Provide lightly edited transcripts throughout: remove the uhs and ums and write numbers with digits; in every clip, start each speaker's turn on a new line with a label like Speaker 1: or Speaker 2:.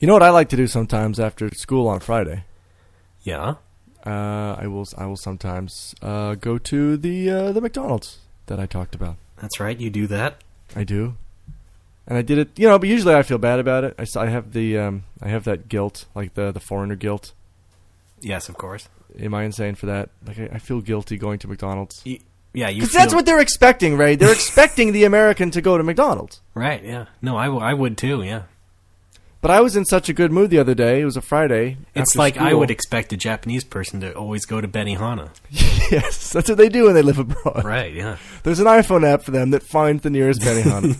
Speaker 1: You know what I like to do sometimes after school on Friday?
Speaker 2: Yeah.
Speaker 1: I will sometimes go to the McDonald's that I talked about.
Speaker 2: That's right. You do that.
Speaker 1: I do. And I did it, but usually I feel bad about it. I have I have that guilt, like the foreigner guilt.
Speaker 2: Yes, of course.
Speaker 1: Am I insane for that? Like I feel guilty going to McDonald's.
Speaker 2: Because
Speaker 1: that's what they're expecting, Ray. They're expecting the American to go to McDonald's.
Speaker 2: Right, yeah. No, I would too, yeah.
Speaker 1: But I was in such a good mood the other day. It was a Friday.
Speaker 2: It's like school. I would expect a Japanese person to always go to Benihana.
Speaker 1: Yes, that's what they do when they live abroad.
Speaker 2: Right, yeah.
Speaker 1: There's an iPhone app for them that finds the nearest Benihana.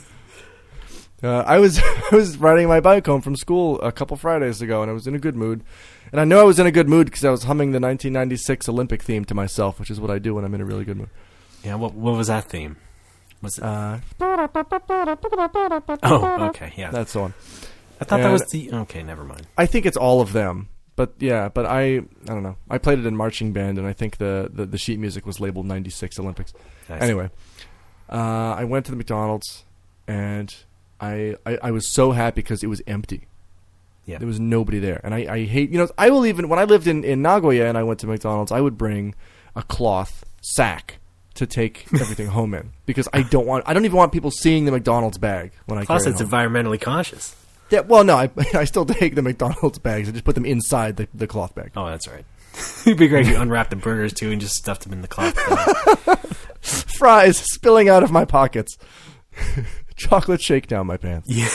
Speaker 1: I was riding my bike home from school a couple Fridays ago, and I was in a good mood. And I know I was in a good mood because I was humming the 1996 Olympic theme to myself, which is what I do when I'm in a really good mood.
Speaker 2: Yeah, what was that theme? Was it?
Speaker 1: Oh,
Speaker 2: okay, yeah.
Speaker 1: That's the one.
Speaker 2: I thought that was the... Okay, never mind.
Speaker 1: I think it's all of them. But yeah, I don't know. I played it in marching band, and I think the sheet music was labeled 96 Olympics. Nice. Anyway, I went to the McDonald's, and I was so happy because it was empty. Yeah. There was nobody there. And I hate... I will even... When I lived in Nagoya and I went to McDonald's, I would bring a cloth sack to take everything home in. Because I don't even want people seeing the McDonald's bag when I carry it home.
Speaker 2: Plus, it's environmentally conscious.
Speaker 1: Yeah, well, no, I still take the McDonald's bags and just put them inside the cloth bag.
Speaker 2: Oh, that's right. It'd be great if you unwrapped the burgers, too, and just stuffed them in the cloth bag.
Speaker 1: Fries spilling out of my pockets. Chocolate shake down my pants.
Speaker 2: Yeah.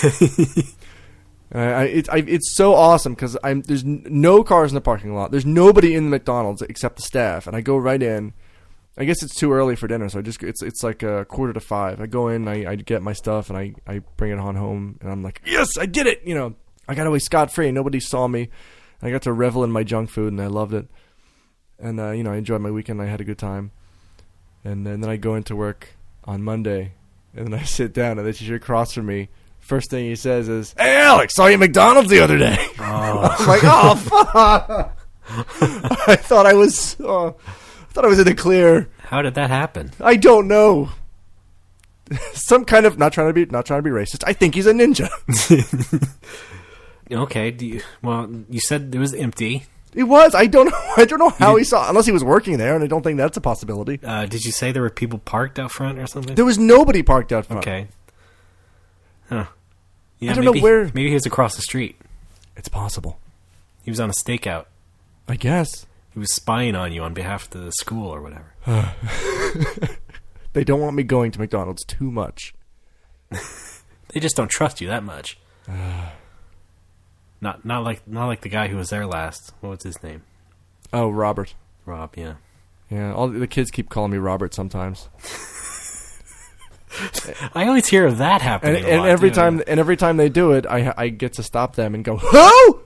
Speaker 1: It's so awesome because there's no cars in the parking lot. There's nobody in the McDonald's except the staff, and I go right in. I guess it's too early for dinner, so it's like 4:45. I go in, I get my stuff, and I bring it on home, and I'm like, yes, I did it! I got away scot-free. Nobody saw me. I got to revel in my junk food, and I loved it. And, I enjoyed my weekend. I had a good time. And then I go into work on Monday, and then I sit down, and the teacher across from me, first thing he says is, "Hey, Alex, saw you at McDonald's the other day." Oh. I'm like, oh, fuck! I thought I was in the clear.
Speaker 2: How did that happen?
Speaker 1: I don't know. Some kind of not trying to be racist. I think he's a ninja.
Speaker 2: Okay. You said it was empty.
Speaker 1: It was. I don't know how he saw, unless he was working there, and I don't think that's a possibility.
Speaker 2: Did you say there were people parked out front or something?
Speaker 1: There was nobody parked out front.
Speaker 2: Okay. Huh. Yeah,
Speaker 1: I don't know where.
Speaker 2: Maybe he was across the street.
Speaker 1: It's possible.
Speaker 2: He was on a stakeout.
Speaker 1: I guess.
Speaker 2: He was spying on you on behalf of the school or whatever.
Speaker 1: They don't want me going to McDonald's too much.
Speaker 2: They just don't trust you that much. Not like the guy who was there last. What was his name?
Speaker 1: Oh, Robert.
Speaker 2: Rob, yeah.
Speaker 1: Yeah, all the kids keep calling me Robert sometimes.
Speaker 2: I always hear of that happening.
Speaker 1: And every time they do it, I get to stop them and go, "Who?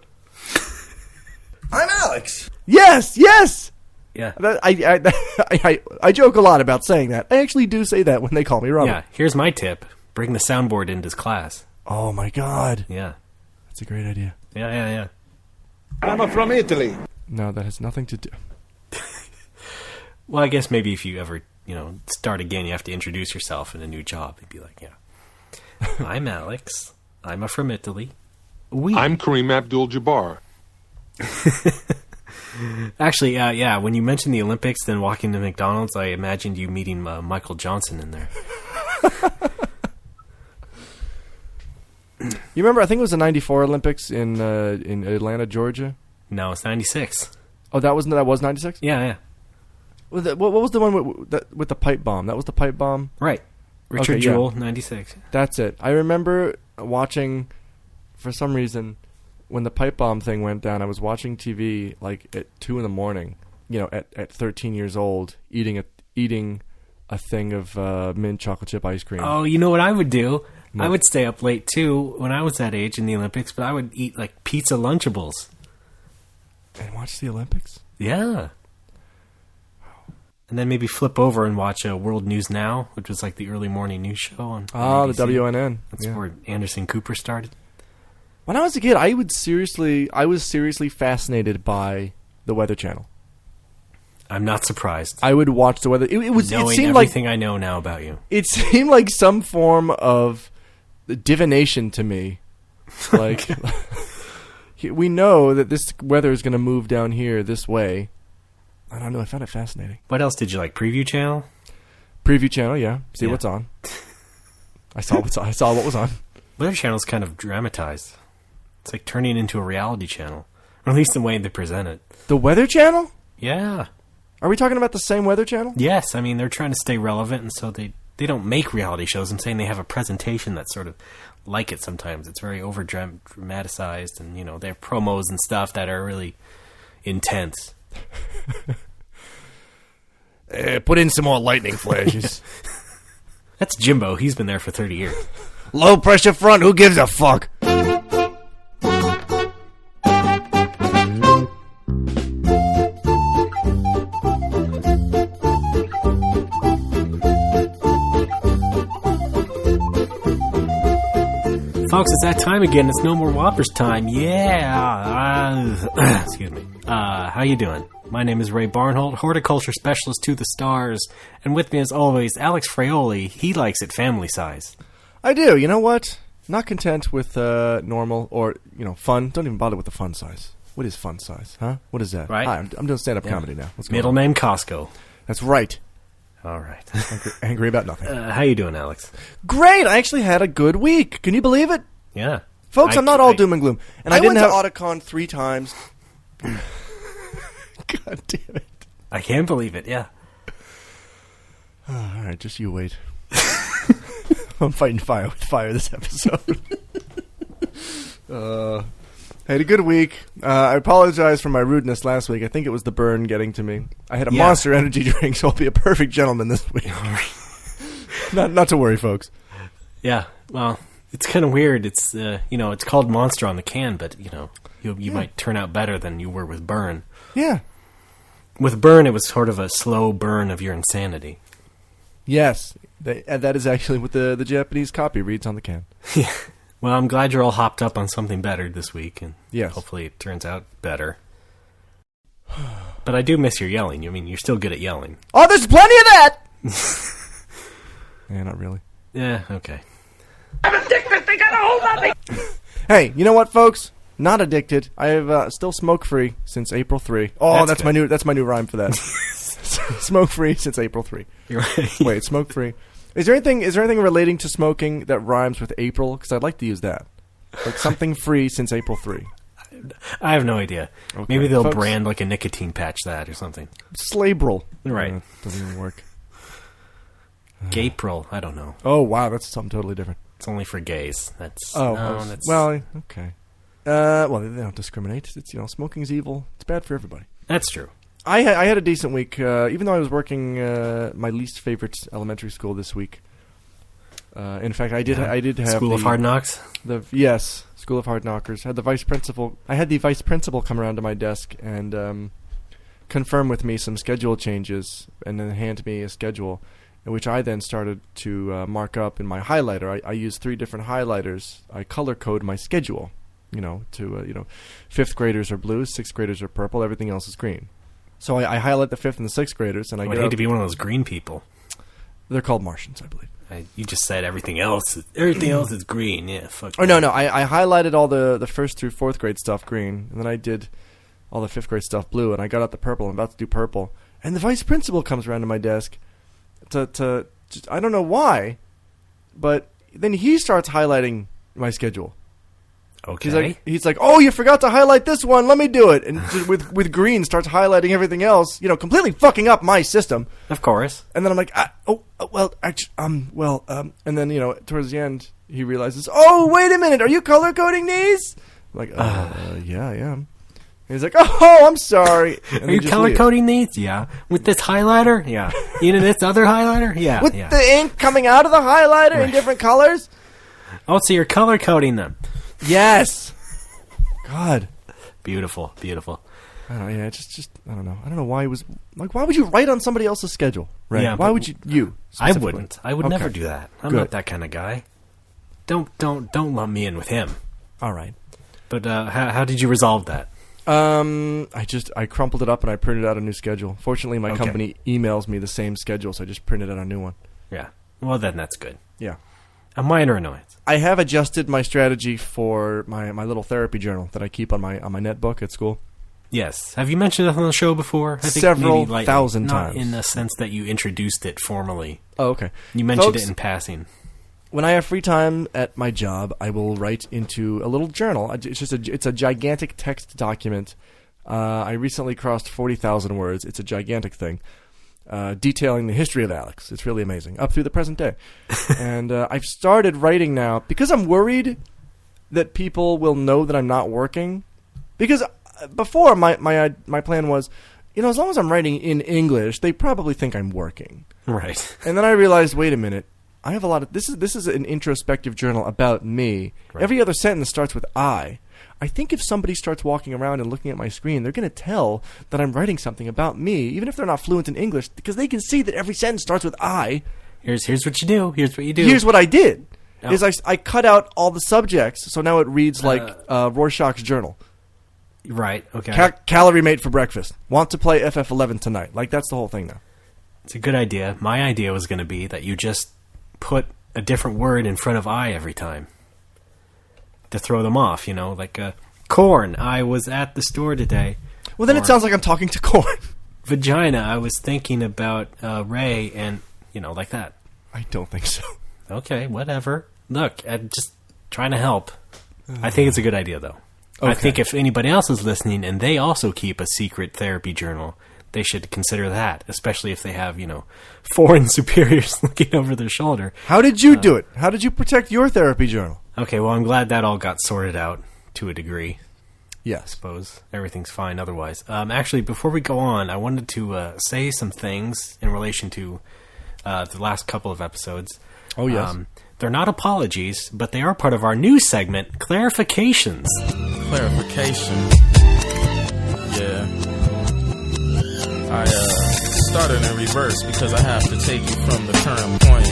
Speaker 1: I'm Alex." Yes.
Speaker 2: Yeah.
Speaker 1: I joke a lot about saying that. I actually do say that when they call me Robert.
Speaker 2: Yeah. Here's my tip: bring the soundboard into class.
Speaker 1: Oh my God.
Speaker 2: Yeah.
Speaker 1: That's a great idea.
Speaker 2: Yeah.
Speaker 3: I'm from Italy.
Speaker 1: No, that has nothing to do.
Speaker 2: Well, I guess maybe if you ever, start again, you have to introduce yourself in a new job. You'd be like, yeah, I'm Alex. I'm from Italy.
Speaker 3: I'm Kareem Abdul-Jabbar.
Speaker 2: Actually, yeah, when you mentioned the Olympics, then walking to McDonald's, I imagined you meeting Michael Johnson in there.
Speaker 1: You remember, I think it was the 94 Olympics in Atlanta, Georgia?
Speaker 2: No, it's 96.
Speaker 1: Oh, that was 96?
Speaker 2: Yeah.
Speaker 1: What was the one with the pipe bomb? That was the pipe bomb?
Speaker 2: Right. Richard Jewell, 96.
Speaker 1: That's it. I remember watching, for some reason, when the pipe bomb thing went down, I was watching TV like at 2 a.m, at 13 years old, eating a thing of mint chocolate chip ice cream.
Speaker 2: Oh, you know what I would do? I would stay up late, too, when I was that age in the Olympics, but I would eat, like, pizza Lunchables.
Speaker 1: And watch the Olympics?
Speaker 2: Yeah. And then maybe flip over and watch World News Now, which was, like, the early morning news show on
Speaker 1: ABC. The WNN.
Speaker 2: That's where Anderson Cooper started.
Speaker 1: When I was a kid, I was seriously fascinated by the Weather Channel.
Speaker 2: I'm not surprised.
Speaker 1: I would watch the weather. It seemed
Speaker 2: everything I know now about you.
Speaker 1: It seemed like some form of divination to me. Like we know that this weather is going to move down here this way. I don't know. I found it fascinating.
Speaker 2: What else did you like? Preview channel?
Speaker 1: Preview channel, yeah. See what's on. I saw what was on.
Speaker 2: Weather channel's kind of dramatized. It's like turning it into a reality channel. Or at least the way they present it.
Speaker 1: The Weather Channel?
Speaker 2: Yeah.
Speaker 1: Are we talking about the same Weather Channel?
Speaker 2: Yes. I mean, they're trying to stay relevant, and so they don't make reality shows. I'm saying they have a presentation that's sort of like it sometimes. It's very over-dramatized, and, they have promos and stuff that are really intense.
Speaker 1: Put in some more lightning flashes.
Speaker 2: That's Jimbo. He's been there for 30 years.
Speaker 1: Low pressure front. Who gives a fuck?
Speaker 2: Folks, it's that time again. It's No More Whoppers time. Yeah. Excuse me. How you doing? My name is Ray Barnholt, horticulture specialist to the stars. And with me, as always, Alex Fraioli. He likes it family size.
Speaker 1: I do. You know what? Not content with normal or, fun. Don't even bother with the fun size. What is fun size? Huh? What is that?
Speaker 2: Right.
Speaker 1: Hi, I'm doing stand-up comedy now. What's going
Speaker 2: Middle
Speaker 1: on?
Speaker 2: name Costco.
Speaker 1: That's right.
Speaker 2: All right.
Speaker 1: Angry about nothing.
Speaker 2: How you doing, Alex?
Speaker 1: Great. I actually had a good week. Can you believe it?
Speaker 2: Yeah.
Speaker 1: Folks, I'm not all doom and gloom. And I didn't
Speaker 4: went
Speaker 1: have
Speaker 4: to Otakon 3 times.
Speaker 1: God damn it.
Speaker 2: I can't believe it, yeah.
Speaker 1: Oh, all right, just you wait. I'm fighting fire with fire this episode. I had a good week. I apologize for my rudeness last week. I think it was the burn getting to me. I had a Monster Energy drink, so I'll be a perfect gentleman this week. Not to worry, folks.
Speaker 2: Yeah, well, it's kind of weird. It's it's called Monster on the can, but you might turn out better than you were with burn.
Speaker 1: Yeah.
Speaker 2: With burn, it was sort of a slow burn of your insanity.
Speaker 1: Yes, that is actually what the Japanese copy reads on the can.
Speaker 2: Yeah. Well, I'm glad you're all hopped up on something better this week, and
Speaker 1: yes.
Speaker 2: Hopefully it turns out better. But I do miss your yelling. I mean, you're still good at yelling.
Speaker 1: Oh, there's plenty of that! Yeah, not really.
Speaker 2: Yeah, okay.
Speaker 4: I'm addicted. They got a hold of me.
Speaker 1: Hey, you know what, folks? Not addicted. I have still smoke-free since April 3. Oh, that's my new rhyme for that. Smoke-free since April 3.
Speaker 2: You're right.
Speaker 1: Wait, smoke-free. Is there anything relating to smoking that rhymes with April? Because I'd like to use that. Like something free since April 3.
Speaker 2: I have no idea.
Speaker 1: Okay.
Speaker 2: Maybe they'll
Speaker 1: Folks,
Speaker 2: brand like a nicotine patch that or something.
Speaker 1: Slabril.
Speaker 2: Right.
Speaker 1: Doesn't even work.
Speaker 2: Gapril. I don't know.
Speaker 1: Oh, wow. That's something totally different.
Speaker 2: It's only for gays. That's
Speaker 1: that's... Well, okay. Well, they don't discriminate. It's smoking's evil. It's bad for everybody.
Speaker 2: That's true.
Speaker 1: I had a decent week, even though I was working my least favorite elementary school this week. In fact, I did have
Speaker 2: School of Hard Knocks.
Speaker 1: Yes, School of Hard Knockers. Had the vice principal. I had the vice principal come around to my desk and confirm with me some schedule changes, and then hand me a schedule, which I then started to mark up in my highlighter. I use 3 different highlighters. I color code my schedule. To 5th graders are blue, 6th graders are purple, everything else is green. So I highlight the 5th and the 6th graders, and I
Speaker 2: hate to be one of those green people.
Speaker 1: They're called Martians, I believe.
Speaker 2: You just said everything else. Everything else is green. Yeah, fuck.
Speaker 1: Oh no! I highlighted all the 1st through 4th grade stuff green, and then I did all the 5th grade stuff blue, and I got out the purple. I'm about to do purple, and the vice principal comes around to my desk to I don't know why, but then he starts highlighting my schedule.
Speaker 2: Okay.
Speaker 1: He's like, oh, you forgot to highlight this one. Let me do it. And just with green, starts highlighting everything else. Completely fucking up my system.
Speaker 2: Of course.
Speaker 1: And then I'm like, and then towards the end, he realizes, oh, wait a minute, are you color coding these? I'm like, yeah, I am. And he's like, oh, I'm sorry. And
Speaker 2: are you color coding these? Yeah. With this highlighter? Yeah. This other highlighter? Yeah.
Speaker 1: With the ink coming out of the highlighter in different colors?
Speaker 2: Oh, so you're color coding them.
Speaker 1: Yes. God.
Speaker 2: Beautiful, beautiful.
Speaker 1: I don't know, yeah, just I don't know. I don't know why he was like. Why would you write on somebody else's schedule? Right? Yeah, why would you?
Speaker 2: I wouldn't. I would never do that. I'm not that kind of guy. Don't lump me in with him.
Speaker 1: All right.
Speaker 2: But how did you resolve that?
Speaker 1: I crumpled it up and I printed out a new schedule. Fortunately, my company emails me the same schedule, so I just printed out a new one.
Speaker 2: Yeah. Well, then that's good.
Speaker 1: Yeah.
Speaker 2: A minor annoyance.
Speaker 1: I have adjusted my strategy for my little therapy journal that I keep on my netbook at school.
Speaker 2: Yes. Have you mentioned it on the show before? I think
Speaker 1: Several
Speaker 2: maybe
Speaker 1: thousand
Speaker 2: not
Speaker 1: times.
Speaker 2: in the sense that you introduced it formally.
Speaker 1: Oh, okay.
Speaker 2: You mentioned
Speaker 1: Folks,
Speaker 2: it in passing.
Speaker 1: when I have free time at my job, I will write into a little journal. It's a gigantic text document. I recently crossed 40,000 words. It's a gigantic thing, detailing the history of Alex. It's really amazing, up through the present day. And I've started writing now because I'm worried that people will know that I'm not working. Because before, my plan was, as long as I'm writing in English, they probably think I'm working.
Speaker 2: Right.
Speaker 1: And then I realized, wait a minute. I have a lot of this is an introspective journal about me. Right. Every other sentence starts with I. I think if somebody starts walking around and looking at my screen, they're going to tell that I'm writing something about me, even if they're not fluent in English, because they can see that every sentence starts with I.
Speaker 2: Here's what you do. Here's what you do.
Speaker 1: Here's what I did. Oh. Is I cut out all the subjects, so now it reads like Rorschach's journal.
Speaker 2: Right. Okay.
Speaker 1: Calorie mate for breakfast. Want to play FF11 tonight. Like, that's the whole thing now.
Speaker 2: It's a good idea. My idea was going to be that you just put a different word in front of I every time to throw them off, like corn. I was at the store today.
Speaker 1: Well, then it sounds like I'm talking to corn.
Speaker 2: Vagina. I was thinking about Ray and, like that.
Speaker 1: I don't think so.
Speaker 2: Okay, whatever. Look, I'm just trying to help. I think it's a good idea, though. Okay. I think if anybody else is listening and they also keep a secret therapy journal, they should consider that, especially if they have, foreign superiors looking over their shoulder.
Speaker 1: How did you do it? How did you protect your therapy journal?
Speaker 2: Okay, well, I'm glad that all got sorted out to a degree.
Speaker 1: Yeah.
Speaker 2: I suppose everything's fine otherwise. Actually, before we go on, I wanted to say some things in relation to the last couple of episodes.
Speaker 1: Oh, yes.
Speaker 2: They're not apologies, but they are part of our new segment, Clarifications.
Speaker 5: Clarification. Yeah. I started in reverse because I have to take you from the current point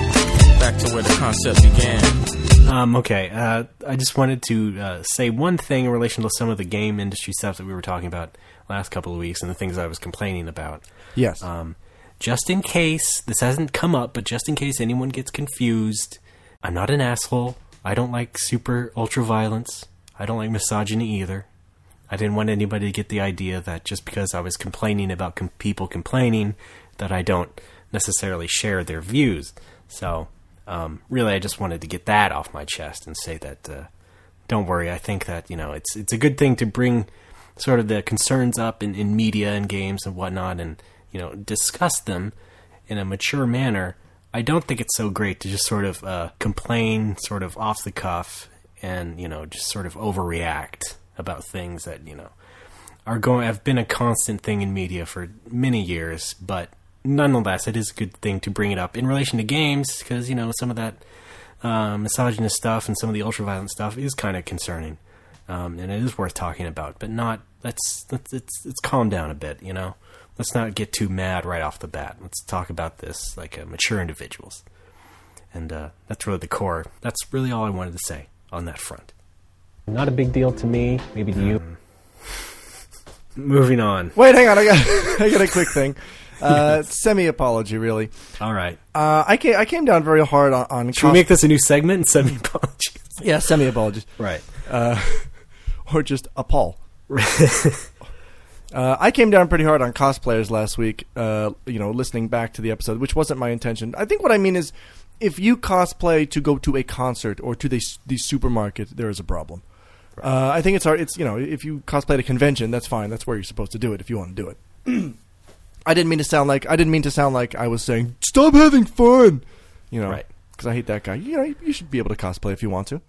Speaker 5: back to where the concept began.
Speaker 2: Okay. I just wanted to say one thing in relation to some of the game industry stuff that we were talking about last couple of weeks and the things I was complaining about.
Speaker 1: Yes.
Speaker 2: Just in case, this hasn't come up, but just in case anyone gets confused, I'm not an asshole. I don't like super ultra violence. I don't like misogyny either. I didn't want anybody to get the idea that just because I was complaining about people complaining, that I don't necessarily share their views. So, really, I just wanted to get that off my chest and say that, don't worry, I think that, it's a good thing to bring sort of the concerns up in media and games and whatnot and, discuss them in a mature manner. I don't think it's so great to just sort of complain sort of off the cuff and, just sort of overreact about things that, have been a constant thing in media for many years, but nonetheless, it is a good thing to bring it up in relation to games because, some of that misogynist stuff and some of the ultra-violent stuff is kind of concerning, and it is worth talking about, but not, let's calm down a bit, Let's not get too mad right off the bat. Let's talk about this like mature individuals. And that's really the core. That's really all I wanted to say on that front. Not a big deal to me, maybe to you. Moving on.
Speaker 1: Wait, hang on. I got a quick thing. Semi-apology, really.
Speaker 2: All right.
Speaker 1: I came down very hard on
Speaker 2: Should we make this a new segment? Semi-apologies.
Speaker 1: Yeah, semi-apologies.
Speaker 2: Right.
Speaker 1: Or just appall. I came down pretty hard on cosplayers last week, listening back to the episode, which wasn't my intention. I think what I mean is, if you cosplay to go to a concert or to the supermarket, there is a problem. Right. I think it's hard. If you cosplay at a convention, that's fine. That's where you're supposed to do it if you want to do it. I didn't mean to sound like I was saying, stop having fun, right? Because I hate that guy. You should be able to cosplay if you want to.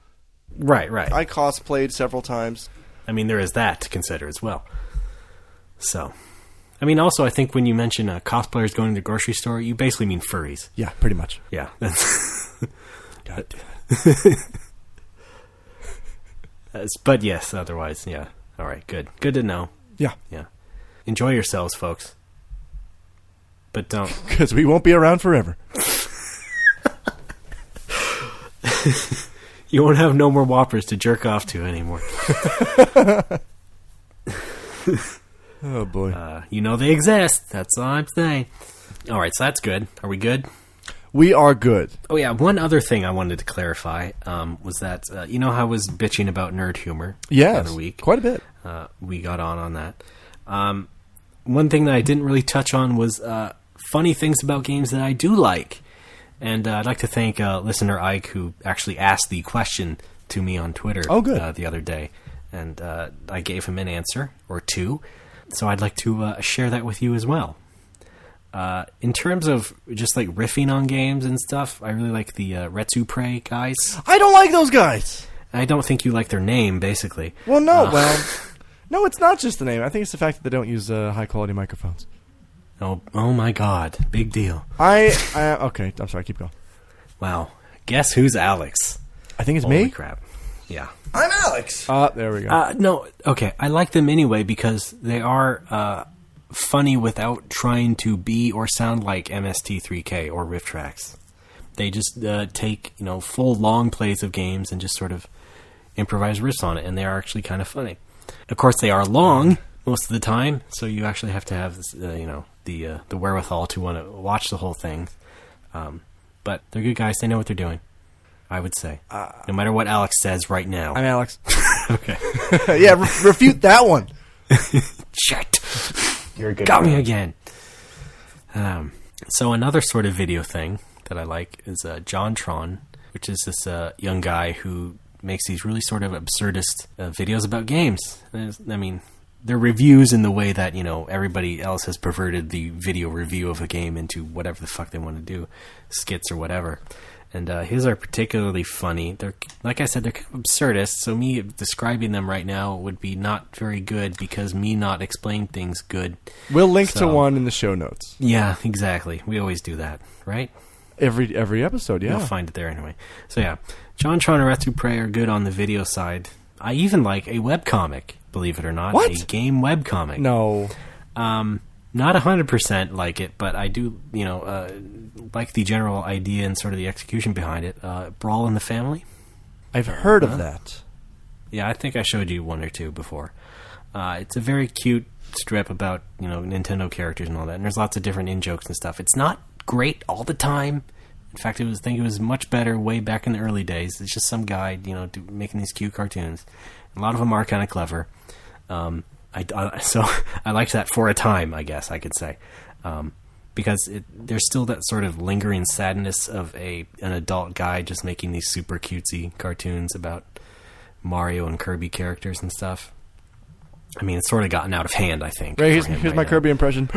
Speaker 2: Right.
Speaker 1: I cosplayed several times.
Speaker 2: I mean, there is that to consider as well. So, I mean, also, I think when you mention cosplayers going to the grocery store, you basically mean furries.
Speaker 1: Yeah, pretty much.
Speaker 2: Yeah.
Speaker 1: God
Speaker 2: but yes, otherwise, yeah. All right, good. Good to know.
Speaker 1: Yeah.
Speaker 2: Yeah. Enjoy yourselves, folks. But don't.
Speaker 1: Because we won't be around forever.
Speaker 2: You won't have no more Whoppers to jerk off to anymore.
Speaker 1: Oh, boy.
Speaker 2: They exist. That's all I'm saying. All right, so that's good. Are we good?
Speaker 1: We are good.
Speaker 2: Oh, yeah. One other thing I wanted to clarify was that, you know how I was bitching about nerd humor the other week?
Speaker 1: Quite a bit.
Speaker 2: We got on that. One thing that I didn't really touch on was funny things about games that I do like. And I'd like to thank listener Ike, who actually asked the question to me on Twitter the other day. And I gave him an answer, or two. So I'd like to share that with you as well. In terms of just like riffing on games and stuff, I really like the Retsu guys.
Speaker 1: I don't like those guys.
Speaker 2: I don't think you like their name, basically.
Speaker 1: Well, no. No, it's not just the name. I think it's the fact that they don't use high-quality microphones.
Speaker 2: Oh my God. Big deal.
Speaker 1: Okay, I'm sorry. Keep going.
Speaker 2: Wow. Guess who's Alex?
Speaker 1: I think it's
Speaker 2: Holy
Speaker 1: me.
Speaker 2: Crap. Yeah.
Speaker 1: I'm Alex. There we go.
Speaker 2: No, okay. I like them anyway because they are funny without trying to be or sound like MST3K or Riff Tracks. They just take, full long plays of games and just sort of improvise riffs on it, and they are actually kind of funny. Of course, they are long most of the time, so you actually have to have this, the wherewithal to want to watch the whole thing. But they're good guys. They know what they're doing, I would say. No matter what Alex says right now.
Speaker 1: I'm Alex.
Speaker 2: Okay.
Speaker 1: Yeah, refute that one.
Speaker 2: Shit.
Speaker 1: You're a good
Speaker 2: Got
Speaker 1: guy.
Speaker 2: me again. So another sort of video thing that I like is JonTron, which is this young guy who makes these really sort of absurdist videos about games. They're reviews in the way that, everybody else has perverted the video review of a game into whatever the fuck they want to do, skits or whatever. And his are particularly funny. They're, like I said, they're kind of absurdist, so me describing them right now would be not very good because me not explaining things good.
Speaker 1: We'll link to one in the show notes.
Speaker 2: Yeah, exactly. We always do that, right?
Speaker 1: Every episode, yeah.
Speaker 2: You'll find it there anyway. So yeah, JonTron and Retsu are good on the video side. I even like a webcomic, believe it or not.
Speaker 1: What?
Speaker 2: A game webcomic.
Speaker 1: No.
Speaker 2: Not 100% like it, but I do, like the general idea and sort of the execution behind it. Brawl in the Family.
Speaker 1: I've heard of that.
Speaker 2: Yeah, I think I showed you one or two before. It's a very cute strip about, Nintendo characters and all that, and there's lots of different in-jokes and stuff. It's not great all the time. In fact, I think it was much better way back in the early days. It's just some guy, making these cute cartoons. A lot of them are kind of clever. So I liked that for a time, I guess I could say, because there's still that sort of lingering sadness of an adult guy just making these super cutesy cartoons about Mario and Kirby characters and stuff. I mean, it's sort of gotten out of hand, I think.
Speaker 1: Right, here's my Kirby impression.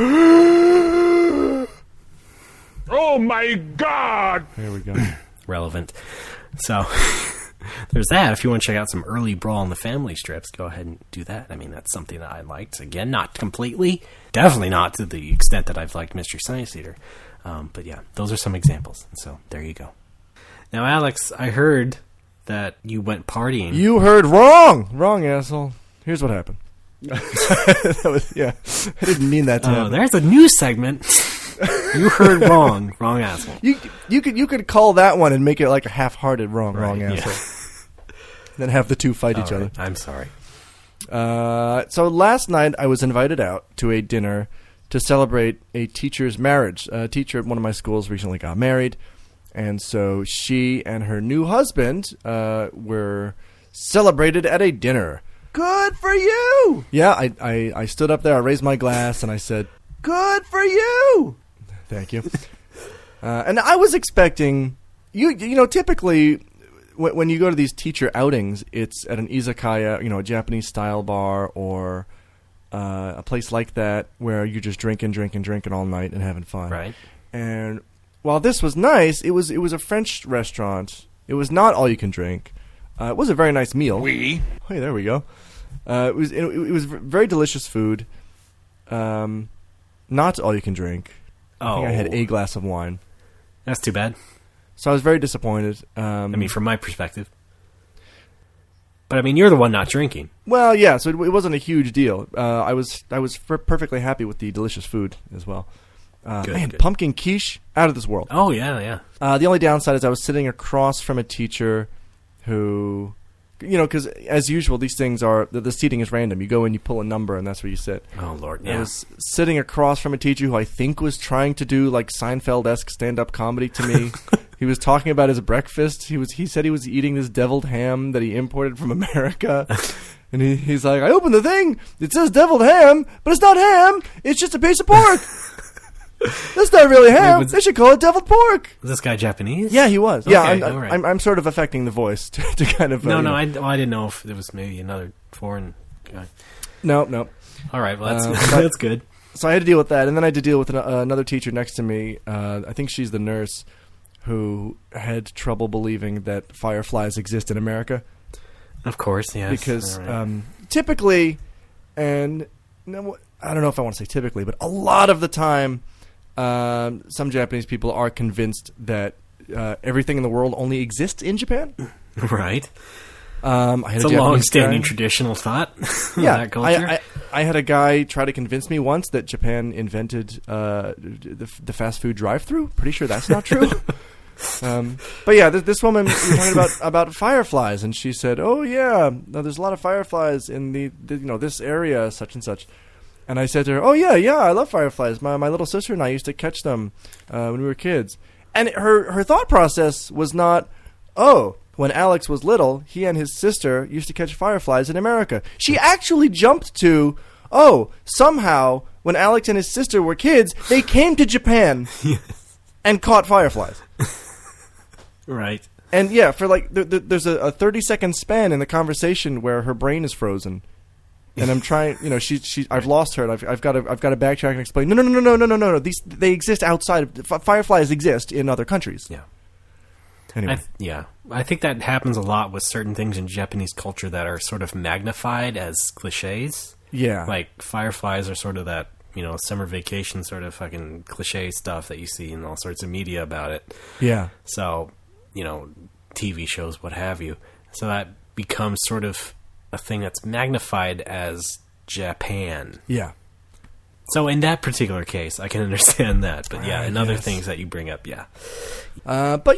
Speaker 3: Oh my God!
Speaker 1: There we go.
Speaker 2: Relevant. So there's that. If you want to check out some early Brawl in the Family strips, go ahead and do that. I mean, that's something that I liked. Again, not completely. Definitely not to the extent that I've liked Mystery Science Theater. But yeah, those are some examples. So there you go. Now, Alex, I heard that you went partying.
Speaker 1: You heard wrong! Wrong, asshole. Here's what happened. I didn't mean that to happen.
Speaker 2: There's a new segment. You heard wrong. Wrong asshole.
Speaker 1: You could call that one and make it like a half-hearted wrong asshole.
Speaker 2: Yeah.
Speaker 1: Then have the two fight each other.
Speaker 2: I'm sorry.
Speaker 1: So last night I was invited out to a dinner to celebrate a teacher's marriage. A teacher at one of my schools recently got married, and so she and her new husband were celebrated at a dinner. Good for you! Yeah, I stood up there, I raised my glass, and I said, good for you! Thank you. And I was expecting, typically when you go to these teacher outings, it's at an izakaya, a Japanese-style bar, or a place like that where you're just drinking all night and having fun.
Speaker 2: Right.
Speaker 1: And while this was nice, it was a French restaurant. It was not all you can drink. It was a very nice meal.
Speaker 3: Oui.
Speaker 1: Hey, there we go. It was very delicious food. Not all you can drink. I think I had a glass of wine.
Speaker 2: That's too bad.
Speaker 1: So I was very disappointed.
Speaker 2: From my perspective. But you're the one not drinking.
Speaker 1: Well, yeah. So it wasn't a huge deal. I was perfectly happy with the delicious food as well. Good. Pumpkin quiche, out of this world.
Speaker 2: Oh yeah.
Speaker 1: The only downside is I was sitting across from a teacher who because as usual, these things are the seating is random. You go in, you pull a number, and that's where you sit.
Speaker 2: Oh Lord,
Speaker 1: I
Speaker 2: yeah.
Speaker 1: was sitting across from a teacher who I think was trying to do like Seinfeld-esque stand-up comedy to me. He was talking about his breakfast. He said he was eating this deviled ham that he imported from America. And he's like, I opened the thing. It says deviled ham, but it's not ham. It's just a piece of pork. That's not really ham. They should call it deviled pork.
Speaker 2: Was this guy Japanese?
Speaker 1: Yeah, he was.
Speaker 2: Okay,
Speaker 1: Yeah,
Speaker 2: all right.
Speaker 1: I'm sort of affecting the voice to kind of.
Speaker 2: I didn't know if it was maybe another foreign guy.
Speaker 1: No.
Speaker 2: All right, well that's good.
Speaker 1: So I had to deal with that, and then I had to deal with another teacher next to me. I think she's the nurse who had trouble believing that fireflies exist in America.
Speaker 2: Of course, yes.
Speaker 1: Because
Speaker 2: right.
Speaker 1: typically, and no, I don't know if I want to say typically, but a lot of the time, some Japanese people are convinced that everything in the world only exists in Japan.
Speaker 2: Right.
Speaker 1: It's
Speaker 2: a long-standing traditional thought.
Speaker 1: Yeah,
Speaker 2: that culture.
Speaker 1: I had a guy try to convince me once that Japan invented the fast food drive-thru. Pretty sure that's not true. But yeah, this woman, we were talking about fireflies, and she said, "Oh yeah, there's a lot of fireflies in the this area, such and such." And I said to her, "Oh yeah, I love fireflies. My little sister and I used to catch them when we were kids." And her thought process was not, "Oh, when Alex was little, he and his sister used to catch fireflies in America." She actually jumped to, "Oh, somehow when Alex and his sister were kids, they came to Japan and caught fireflies."
Speaker 2: Right.
Speaker 1: And yeah, for like, there's a 30-second span in the conversation where her brain is frozen, and I'm trying. I've lost her, and I've got to backtrack and explain. No. They exist outside of fireflies exist in other countries.
Speaker 2: Yeah.
Speaker 1: Anyway.
Speaker 2: I think that happens a lot with certain things in Japanese culture that are sort of magnified as cliches.
Speaker 1: Yeah.
Speaker 2: Like fireflies are sort of that, summer vacation sort of fucking cliche stuff that you see in all sorts of media about it.
Speaker 1: Yeah.
Speaker 2: So, TV shows, what have you. So that becomes sort of a thing that's magnified as Japan.
Speaker 1: Yeah.
Speaker 2: So in that particular case, I can understand that. But yeah, in other things that you bring up, yeah.
Speaker 1: But,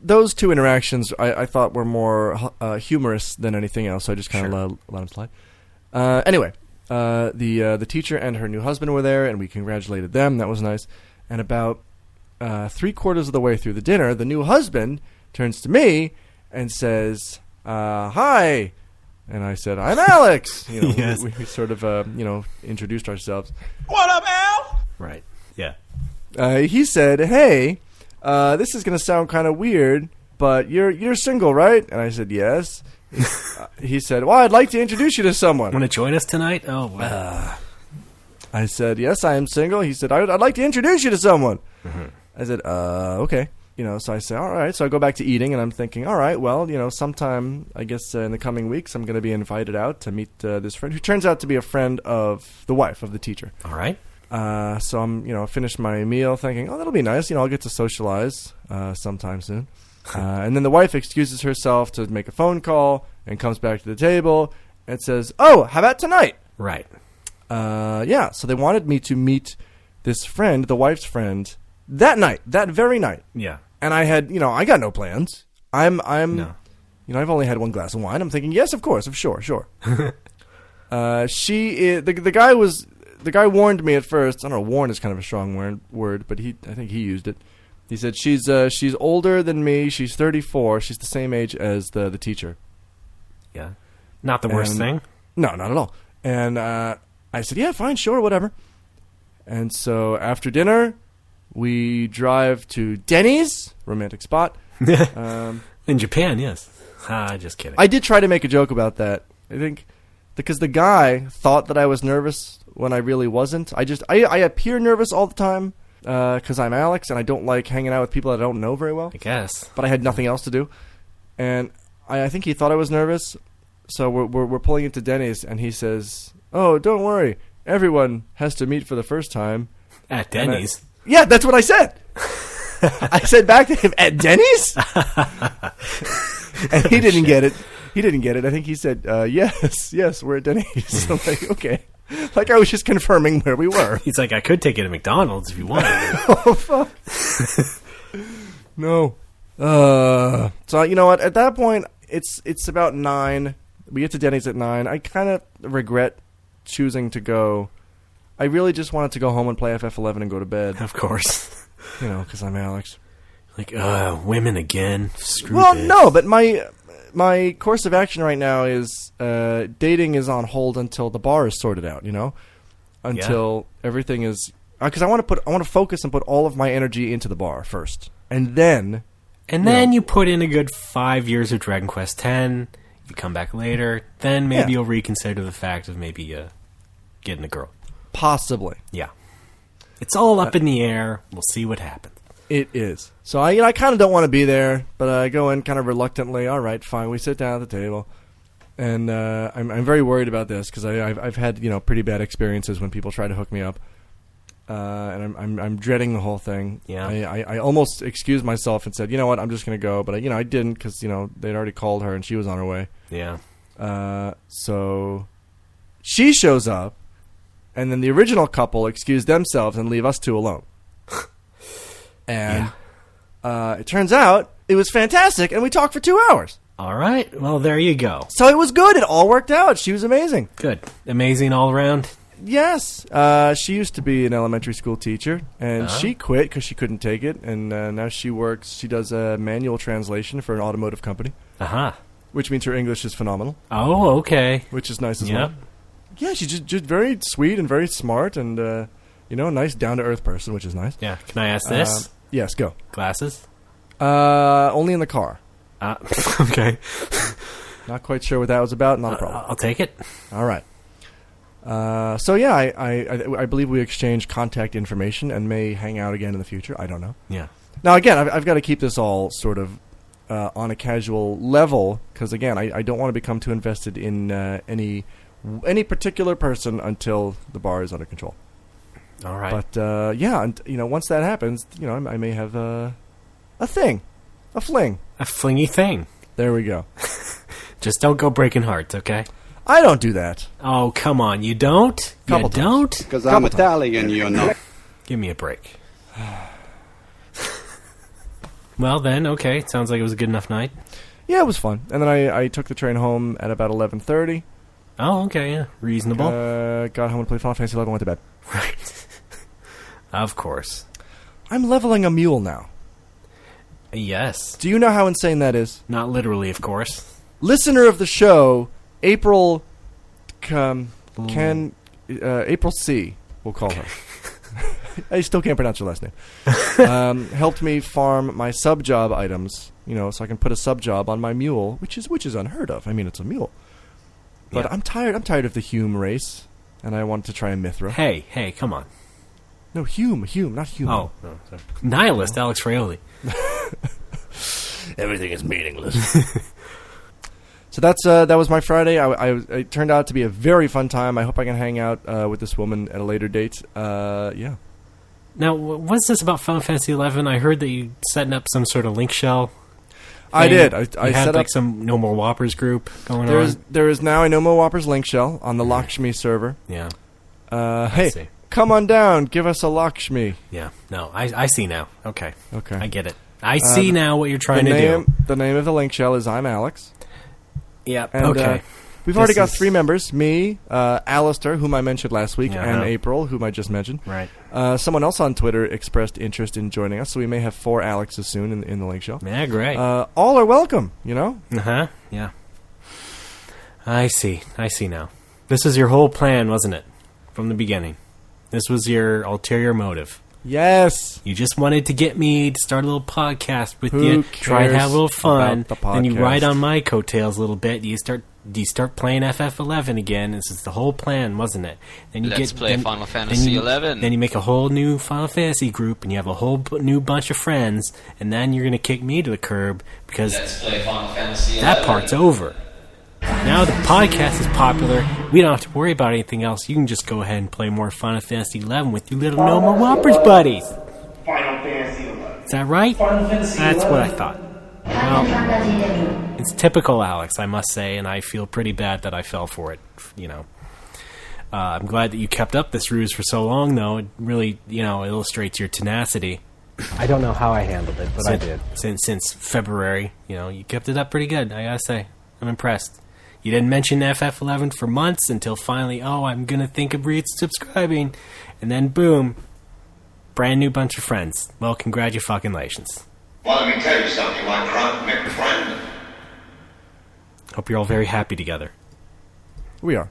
Speaker 1: those two interactions I thought were more humorous than anything else, so I just kind of let them slide. Anyway, the teacher and her new husband were there, and we congratulated them. That was nice. And about 3/4 of the way through the dinner, the new husband turns to me and says, "Hi." And I said, "I'm Alex."
Speaker 2: Yes.
Speaker 1: we sort of, introduced ourselves.
Speaker 3: What up, Al?
Speaker 2: Right. Yeah.
Speaker 1: He said, "Hey, this is going to sound kind of weird, but you're single, right?" And I said, "Yes." He said, "Well, I'd like to introduce you to someone."
Speaker 2: Want to join us tonight? Oh, wow.
Speaker 1: I said, "Yes, I am single." He said, I'd like to introduce you to someone."
Speaker 2: Mm-hmm.
Speaker 1: I said, "Okay." So I said, "All right." So I go back to eating, and I'm thinking, all right, well, sometime, I guess, in the coming weeks, I'm going to be invited out to meet this friend, who turns out to be a friend of the wife of the teacher.
Speaker 2: All right.
Speaker 1: So I'm, finished my meal thinking, oh, that'll be nice. I'll get to socialize sometime soon. And then the wife excuses herself to make a phone call and comes back to the table and says, "Oh, how about tonight?"
Speaker 2: Right.
Speaker 1: Yeah, so they wanted me to meet this friend, the wife's friend, that night, that very night.
Speaker 2: Yeah.
Speaker 1: And I had, I got no plans. I'm
Speaker 2: No.
Speaker 1: I've only had one glass of wine. I'm thinking, yes, of course, sure. The guy warned me at first. I don't know, warn is kind of a strong word, but I think he used it. He said, she's older than me. She's 34. She's the same age as the teacher.
Speaker 2: Yeah. Not the worst thing.
Speaker 1: No, not at all. And I said, yeah, fine, sure, whatever. And so after dinner, we drive to Denny's, romantic spot.
Speaker 2: In Japan, yes. Just kidding.
Speaker 1: I did try to make a joke about that. I think because the guy thought that I was nervous when I really wasn't. I appear nervous all the time because I'm Alex and I don't like hanging out with people I don't know very well.
Speaker 2: I guess.
Speaker 1: But I had nothing else to do. And I think he thought I was nervous. So we're pulling into Denny's and he says, "Oh, don't worry. Everyone has to meet for the first time."
Speaker 2: At Denny's?
Speaker 1: Yeah, that's what I said. I said back to him, "At Denny's?" And he didn't get it. I think he said, yes, we're at Denny's." I'm like, okay. Like I was just confirming where we were.
Speaker 2: He's like, "I could take you to McDonald's if you wanted."
Speaker 1: Oh, fuck. No. So, you know what? At that point, it's about 9. We get to Denny's at 9. I kind of regret choosing to go. I really just wanted to go home and play FF11 and go to bed.
Speaker 2: Of course.
Speaker 1: You know, because I'm Alex.
Speaker 2: Like, women again. Screw
Speaker 1: Well,
Speaker 2: this.
Speaker 1: no, but my course of action right now is dating is on hold until the bar is sorted out. You know, until everything is because I want to focus and put all of my energy into the bar first, and then
Speaker 2: you put in a good 5 years of Dragon Quest X. You come back later, then maybe you'll reconsider the fact of maybe getting a girl.
Speaker 1: Possibly.
Speaker 2: Yeah. It's all up in the air. We'll see what happens.
Speaker 1: It is. So I kind of don't want to be there, but I go in kind of reluctantly. All right, fine. We sit down at the table, and I'm very worried about this because I've had pretty bad experiences when people try to hook me up, and I'm dreading the whole thing.
Speaker 2: Yeah.
Speaker 1: I almost excused myself and said, you know what, I'm just gonna go, but I didn't because they'd already called her and she was on her way.
Speaker 2: Yeah.
Speaker 1: So she shows up, and then the original couple excuse themselves and leave us two alone. And it turns out it was fantastic, and we talked for 2 hours.
Speaker 2: All right. Well, there you go.
Speaker 1: So it was good. It all worked out. She was amazing.
Speaker 2: Good. Amazing all around.
Speaker 1: Yes. She used to be an elementary school teacher, and she quit because she couldn't take it, and now she works. She does a manual translation for an automotive company.
Speaker 2: Uh-huh.
Speaker 1: Which means her English is phenomenal.
Speaker 2: Oh, okay.
Speaker 1: Which is nice as well. Yeah, she's just very sweet and very smart and, nice down-to-earth person, which is nice.
Speaker 2: Yeah. Can I ask this?
Speaker 1: Yes, go.
Speaker 2: Glasses?
Speaker 1: Only in the car.
Speaker 2: Okay.
Speaker 1: Not quite sure what that was about. Not a problem.
Speaker 2: I'll take it.
Speaker 1: All right. So yeah, I believe we exchanged contact information and may hang out again in the future. I don't know.
Speaker 2: Yeah.
Speaker 1: Now again, I've got to keep this all sort of on a casual level because again, I don't want to become too invested in any particular person until the bar is under control.
Speaker 2: All right.
Speaker 1: But and once that happens, I may have a fling.
Speaker 2: A flingy thing.
Speaker 1: There we go.
Speaker 2: Just don't go breaking hearts, okay?
Speaker 1: I don't do that.
Speaker 2: Oh, come on. You don't?
Speaker 1: Couple
Speaker 2: you don't?
Speaker 6: Because I'm Italian, you know.
Speaker 2: Give me a break. Well, then, okay. Sounds like it was a good enough night.
Speaker 1: Yeah, it was fun. And then I took the train home at about 11:30.
Speaker 2: Oh, okay, yeah. Reasonable.
Speaker 1: Got home and played Final Fantasy 11 and went to bed.
Speaker 2: Right. Of course.
Speaker 1: I'm leveling a mule now.
Speaker 2: Yes.
Speaker 1: Do you know how insane that is?
Speaker 2: Not literally, of course.
Speaker 1: Listener of the show, April April C, we'll call her. I still can't pronounce her last name. Helped me farm my sub-job items, so I can put a sub-job on my mule, which is unheard of. I mean, it's a mule. But yeah. I'm tired of the Hume race, and I wanted to try a Mithra.
Speaker 2: Hey, come on.
Speaker 1: No, Hume, not Hume.
Speaker 2: Oh, no, sorry. Nihilist, Alex Fraioli.
Speaker 1: Everything is meaningless. So that was my Friday. It turned out to be a very fun time. I hope I can hang out with this woman at a later date. Yeah.
Speaker 2: Now, what's this about Final Fantasy 11? I heard that you setting up some sort of link shell.
Speaker 1: I did. I
Speaker 2: had
Speaker 1: set up
Speaker 2: some No More Whoppers group going on.
Speaker 1: There is now a No More Whoppers link shell on the Lakshmi server.
Speaker 2: Yeah.
Speaker 1: Hey, come on down. Give us a Lakshmi.
Speaker 2: Yeah. No, I see now. Okay. I get it. I see now what you're trying to do.
Speaker 1: The name of the link shell is I'm Alex.
Speaker 2: Yeah.
Speaker 1: And,
Speaker 2: okay.
Speaker 1: We've already got 3 members. Me, Alistair, whom I mentioned last week,
Speaker 2: Uh-huh.
Speaker 1: and April, whom I just mentioned.
Speaker 2: Right.
Speaker 1: Someone else on Twitter expressed interest in joining us, so we may have 4 Alexes soon in the link show.
Speaker 2: Yeah, great.
Speaker 1: All are welcome,
Speaker 2: Uh-huh. Yeah. I see now. This was your whole plan, wasn't it? From the beginning. This was your ulterior motive.
Speaker 1: Yes.
Speaker 2: You just wanted to get me to start a little podcast with you, try and have a little fun, then you ride on my coattails a little bit. You start playing FF11 again. This is the whole plan, wasn't it? Then you
Speaker 7: play Final Fantasy 11.
Speaker 2: Then you make a whole new Final Fantasy group, and you have a whole new bunch of friends, and then you're going to kick me to the curb because
Speaker 7: Let's play Final Fantasy 11.
Speaker 2: that part's over. Now the podcast is popular. We don't have to worry about anything else. You can just go ahead and play more Final Fantasy 11 with your little No More Whoppers buddies.
Speaker 3: Final Fantasy 11.
Speaker 2: Is that right? That's what I thought. Well, it's typical Alex, I must say, and I feel pretty bad that I fell for it. I'm glad that you kept up this ruse for so long, though. It really, illustrates your tenacity. I don't know how I handled it, but I did. Since February, you kept it up pretty good, I gotta say. I'm impressed. You didn't mention FF11 for months until finally, I'm gonna think of resubscribing. And then boom, brand new bunch of friends. Well, congratulations.
Speaker 3: Well, let me tell you something, my friend.
Speaker 2: Hope you're all very happy together.
Speaker 1: We are.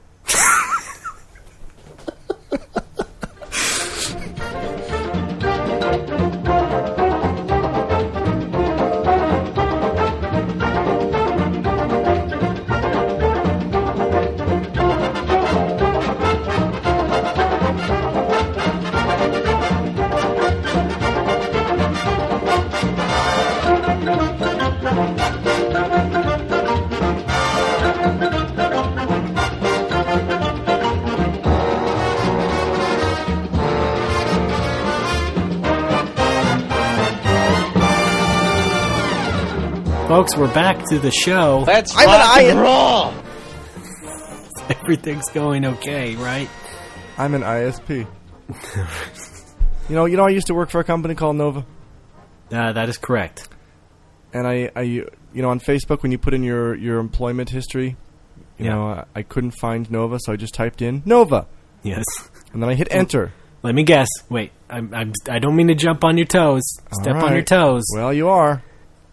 Speaker 2: Folks, we're back to the show.
Speaker 6: Let's rock and roll.
Speaker 2: Everything's going okay, right?
Speaker 1: I'm an ISP. you know, I used to work for a company called Nova.
Speaker 2: That is correct.
Speaker 1: And I on Facebook, when you put in your employment history, you know, I couldn't find Nova, so I just typed in Nova.
Speaker 2: Yes.
Speaker 1: And then I hit enter.
Speaker 2: Let me guess. Wait, I don't mean to jump on your toes. Step on your toes.
Speaker 1: Well, you are.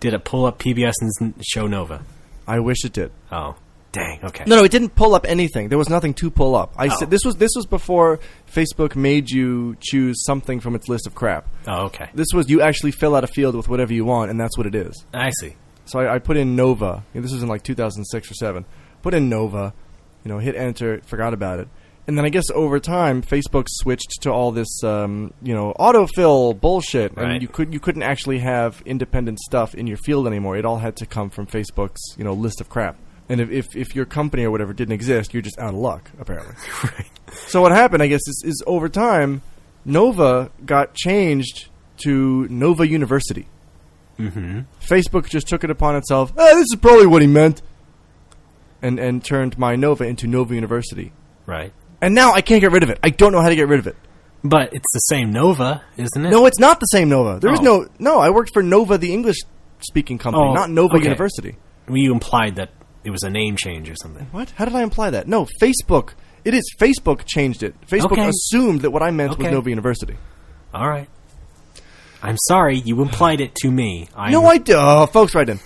Speaker 2: Did it pull up PBS and show Nova?
Speaker 1: I wish it did.
Speaker 2: Oh, dang. Okay.
Speaker 1: No, it didn't pull up anything. There was nothing to pull up. I said this was before Facebook made you choose something from its list of crap.
Speaker 2: Oh, okay.
Speaker 1: This was you actually fill out a field with whatever you want, and that's what it is.
Speaker 2: I see.
Speaker 1: So I put in Nova. This was in like 2006 or 7. Put in Nova, hit enter, forgot about it. And then I guess over time, Facebook switched to all this, autofill bullshit,
Speaker 2: right.
Speaker 1: And you couldn't actually have independent stuff in your field anymore. It all had to come from Facebook's, list of crap. And if your company or whatever didn't exist, you're just out of luck, apparently.
Speaker 2: Right.
Speaker 1: So what happened, I guess, is over time, Nova got changed to Nova University.
Speaker 2: Mm-hmm.
Speaker 1: Facebook just took it upon itself. This is probably what he meant, and turned my Nova into Nova University.
Speaker 2: Right.
Speaker 1: And now I can't get rid of it. I don't know how to get rid of it.
Speaker 2: But it's the same Nova, isn't it?
Speaker 1: No, it's not the same Nova. There is no. I worked for Nova, the English-speaking company, not Nova University.
Speaker 2: Well, you implied that it was a name change or something.
Speaker 1: What? How did I imply that? No, Facebook. It is Facebook changed it. Facebook assumed that what I meant was Nova University.
Speaker 2: All right. I'm sorry, you implied it to me.
Speaker 1: No, I do. Oh, folks, right in.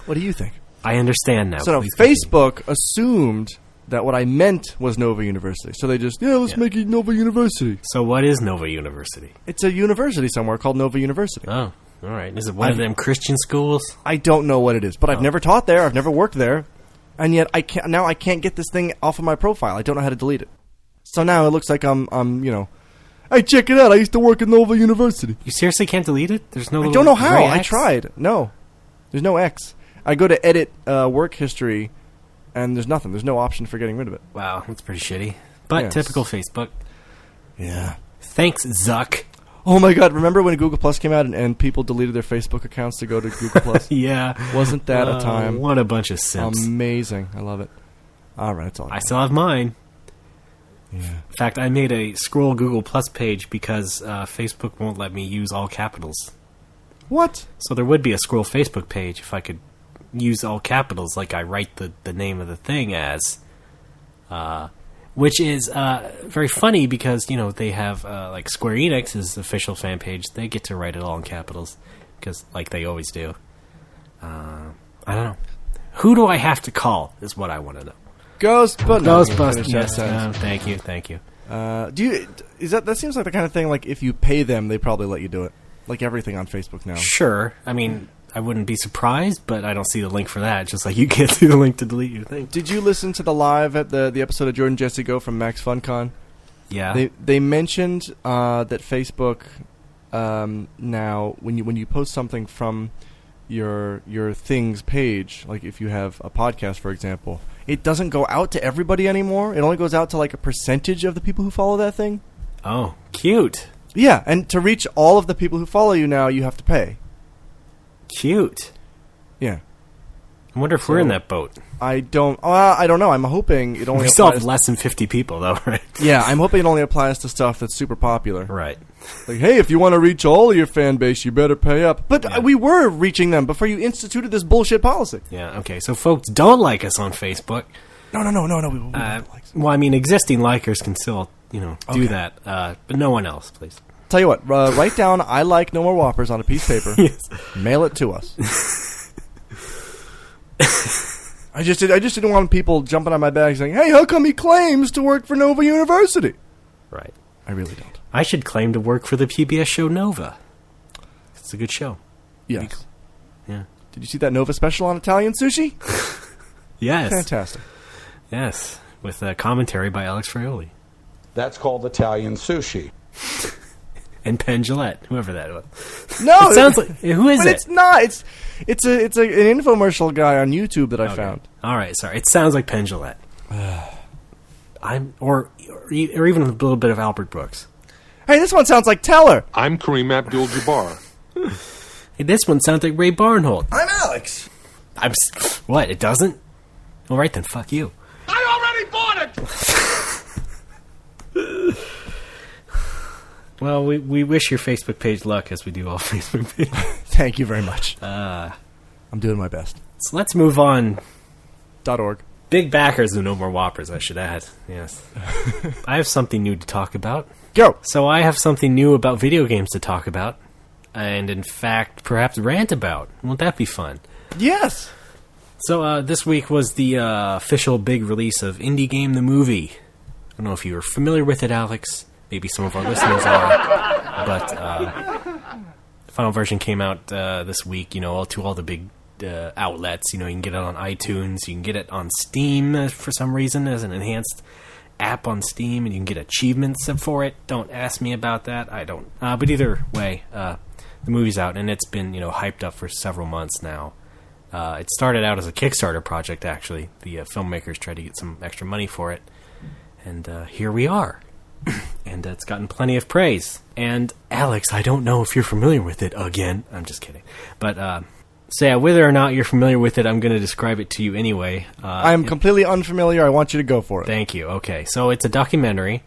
Speaker 1: What do you think?
Speaker 2: I understand now.
Speaker 1: So, Facebook assumed that what I meant was Nova University. So they just, let's make it Nova University.
Speaker 2: So what is Nova University?
Speaker 1: It's a university somewhere called Nova University.
Speaker 2: Oh, all right. Is it one of them Christian schools?
Speaker 1: I don't know what it is, but I've never taught there. I've never worked there. And yet I can't get this thing off of my profile. I don't know how to delete it. So now it looks like I'm hey, check it out. I used to work at Nova University.
Speaker 2: You seriously can't delete it? There's no
Speaker 1: I don't know how. I tried. No. There's no X. I go to edit work history, and there's nothing. There's no option for getting rid of it.
Speaker 2: Wow, that's pretty shitty. But typical Facebook.
Speaker 1: Yeah.
Speaker 2: Thanks, Zuck.
Speaker 1: Oh my God! Remember when Google Plus came out and people deleted their Facebook accounts to go to Google Plus?
Speaker 2: Yeah.
Speaker 1: Wasn't that a time?
Speaker 2: What a bunch of simps.
Speaker 1: Amazing. I love it. All right, that's all.
Speaker 2: I still have mine.
Speaker 1: Yeah.
Speaker 2: In fact, I made a Scroll Google Plus page because Facebook won't let me use all capitals.
Speaker 1: What?
Speaker 2: So there would be a Scroll Facebook page if I could use all capitals, like I write the name of the thing as, which is very funny because they have like Square Enix's official fan page. They get to write it all in capitals because like they always do. I don't know. Who do I have to call? Is what I want to know.
Speaker 1: Ghostbusters.
Speaker 2: Yes. Thank you.
Speaker 1: That seems like the kind of thing like if you pay them, they probably let you do it. Like everything on Facebook now.
Speaker 2: Sure. I mean, I wouldn't be surprised, but I don't see the link for that. Just like you can't see the link to delete your thing.
Speaker 1: Did you listen to the live at the episode of Jordan Jesse Go from Max FunCon?
Speaker 2: Yeah.
Speaker 1: They mentioned that Facebook now when you post something from your things page, like if you have a podcast, for example, it doesn't go out to everybody anymore. It only goes out to like a percentage of the people who follow that thing.
Speaker 2: Oh, cute.
Speaker 1: Yeah, and to reach all of the people who follow you now, you have to pay.
Speaker 2: Cute.
Speaker 1: Yeah.
Speaker 2: I wonder if we're in that boat.
Speaker 1: I don't know. I'm hoping it only
Speaker 2: We still
Speaker 1: applies...
Speaker 2: have less than 50 people, though, right?
Speaker 1: Yeah, I'm hoping it only applies to stuff that's super popular.
Speaker 2: Right.
Speaker 1: Like, hey, if you want to reach all of your fan base, you better pay up. But we were reaching them before you instituted this bullshit policy.
Speaker 2: Yeah, okay. So folks don't like us on Facebook.
Speaker 1: No.
Speaker 2: Well, I mean, existing likers can still, do that. But no one else, please.
Speaker 1: Tell you what, write down "I like no more Whoppers" on a piece of paper.
Speaker 2: Yes.
Speaker 1: Mail it to us. I just didn't want people jumping on my back saying, "Hey, how come he claims to work for Nova University?"
Speaker 2: Right.
Speaker 1: I really don't.
Speaker 2: I should claim to work for the PBS show Nova. It's a good show.
Speaker 1: Yes.
Speaker 2: Yeah.
Speaker 1: Did you see that Nova special on Italian sushi?
Speaker 2: Yes.
Speaker 1: Fantastic.
Speaker 2: Yes. With commentary by Alex Fraioli.
Speaker 8: That's called Italian sushi.
Speaker 2: And Penn Jillette, whoever that was.
Speaker 1: No,
Speaker 2: it sounds like who is
Speaker 1: but
Speaker 2: it?
Speaker 1: It's not. It's an infomercial guy on YouTube that I found.
Speaker 2: All right, sorry. It sounds like Penn Jillette. Or even a little bit of Albert Brooks.
Speaker 1: Hey, this one sounds like Teller.
Speaker 9: I'm Kareem Abdul-Jabbar.
Speaker 2: Hey, this one sounds like Ray Barnholt.
Speaker 1: I'm Alex.
Speaker 2: What? It doesn't? All right then. Fuck you.
Speaker 4: I already bought it!
Speaker 2: Well, we wish your Facebook page luck, as we do all Facebook pages.
Speaker 1: Thank you very much. I'm doing my best.
Speaker 2: So let's move on.
Speaker 1: .org.
Speaker 2: Big backers of No More Whoppers, I should add. Yes. I have something new to talk about.
Speaker 1: Go.
Speaker 2: So I have something new about video games to talk about. And in fact, perhaps rant about. Won't that be fun?
Speaker 1: Yes.
Speaker 2: So this week was the official big release of Indie Game the Movie. I don't know if you were familiar with it, Alex. Maybe some of our listeners are. But the final version came out this week, to all the big outlets. You can get it on iTunes. You can get it on Steam for some reason as an enhanced app on Steam, and you can get achievements for it. Don't ask me about that. I don't. But either way, the movie's out, and it's been hyped up for several months now. It started out as a Kickstarter project, actually. The filmmakers tried to get some extra money for it, and here we are. And it's gotten plenty of praise. And Alex, I don't know if you're familiar with it again. I'm just kidding. But so yeah, whether or not you're familiar with it, I'm going to describe it to you anyway.
Speaker 1: I'm completely unfamiliar. I want you to go for it.
Speaker 2: Thank you. Okay, so it's a documentary.